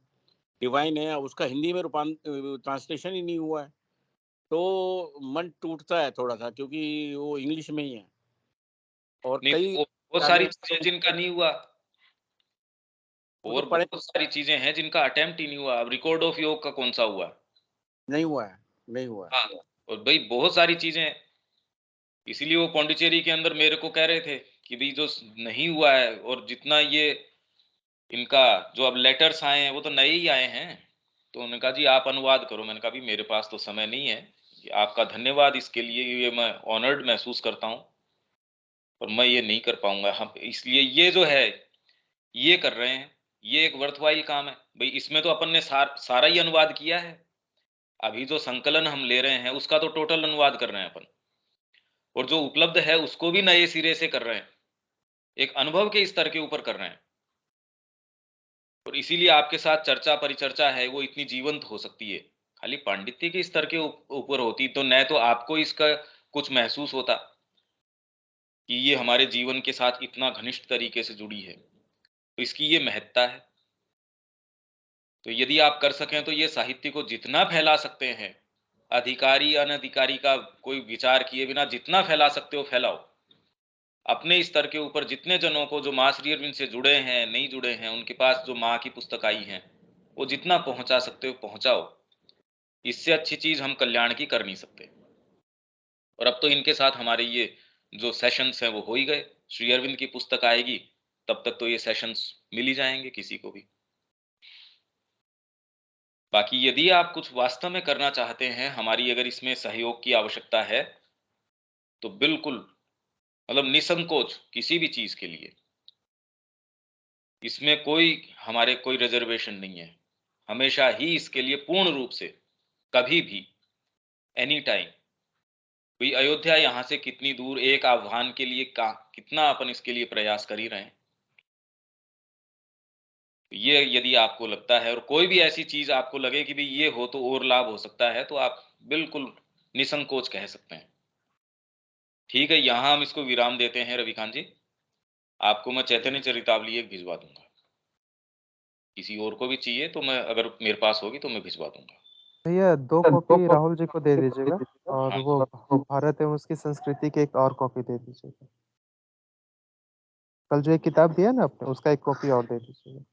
divine है, उसका हिंदी में ट्रांसलेशन ही नहीं हुआ है, तो मन टूटता है थोड़ा सा, क्योंकि वो इंग्लिश में ही है और नहीं, कई बहुत सारी चीजें जिनका नहीं हुआ, वो और तो पढ़े बहुत सारी चीजें हैं जिनका अटेम्प्ट ही नहीं हुआ। अब रिकॉर्ड ऑफ योग का कौन सा हुआ? नहीं हुआ है, नहीं हुआ है। हाँ, और भाई बहुत सारी चीजें हैं, इसीलिए वो पौंडीचेरी के अंदर मेरे को कह रहे थे कि भाई जो नहीं हुआ है, और जितना ये इनका जो अब लेटर्स आए हैं वो तो नए ही आए हैं, तो उन्होंने कहा जी आप अनुवाद करो। मैंने कहा भी मेरे पास तो समय नहीं है, आपका धन्यवाद इसके लिए, ये मैं ऑनर्ड महसूस करता हूँ, और मैं ये नहीं कर पाऊंगा। हम इसलिए ये जो है ये कर रहे हैं, ये एक वर्थवाइल काम है भाई। इसमें तो अपन ने सारा ही अनुवाद किया है, अभी जो संकलन हम ले रहे हैं उसका तो टोटल अनुवाद कर रहे हैं अपन, और जो उपलब्ध है उसको भी नए सिरे से कर रहे हैं, एक अनुभव के स्तर के ऊपर कर रहे हैं। और इसीलिए आपके साथ चर्चा परिचर्चा है वो इतनी जीवंत हो सकती है। खाली पांडित्य के स्तर के ऊपर होती तो न तो आपको इसका कुछ महसूस होता कि ये हमारे जीवन के साथ इतना घनिष्ठ तरीके से जुड़ी है, तो इसकी ये महत्ता है। तो यदि आप कर सकें तो ये साहित्य को जितना फैला सकते हैं, अधिकारी अनधिकारी का कोई विचार किए बिना जितना फैला सकते हो फैलाओ। अपने स्तर के ऊपर जितने जनों को जो माँ श्री अरविंद से जुड़े हैं, नहीं जुड़े हैं, उनके पास जो माँ की पुस्तक आई है वो जितना पहुंचा सकते हो पहुंचाओ। इससे अच्छी चीज हम कल्याण की कर नहीं सकते। और अब तो इनके साथ हमारे ये जो सेशंस हैं वो हो ही गए। श्री अरविंद की पुस्तक आएगी तब तक तो ये सेशंस मिल ही जाएंगे किसी को भी। बाकी यदि आप कुछ वास्तव में करना चाहते हैं, हमारी अगर इसमें सहयोग की आवश्यकता है, तो बिल्कुल मतलब निसंकोच किसी भी चीज के लिए, इसमें कोई हमारे कोई रिजर्वेशन नहीं है। हमेशा ही इसके लिए पूर्ण रूप से, कभी भी, एनी टाइम। भाई अयोध्या यहाँ से कितनी दूर, एक आह्वान के लिए कितना अपन इसके लिए प्रयास कर ही रहे हैं। ये यदि आपको लगता है और कोई भी ऐसी चीज आपको लगे कि भाई ये हो तो और लाभ हो सकता है, तो आप बिल्कुल निसंकोच कह सकते हैं। ठीक है, यहाँ हम इसको विराम देते हैं रविकांत जी। आपको मैं चैतन्य चरितावली एक भिजवा दूंगा, किसी और को भी चाहिए तो मैं, अगर मेरे पास होगी तो मैं भिजवा दूंगा। भैया 2 कॉपी राहुल जी को दे दीजिएगा, और हाँ वो भारत एवं उसकी संस्कृति की एक और कॉपी दे दीजिएगा। कल जो एक किताब दिया ना आपने, उसका एक कॉपी और दे दीजिएगा।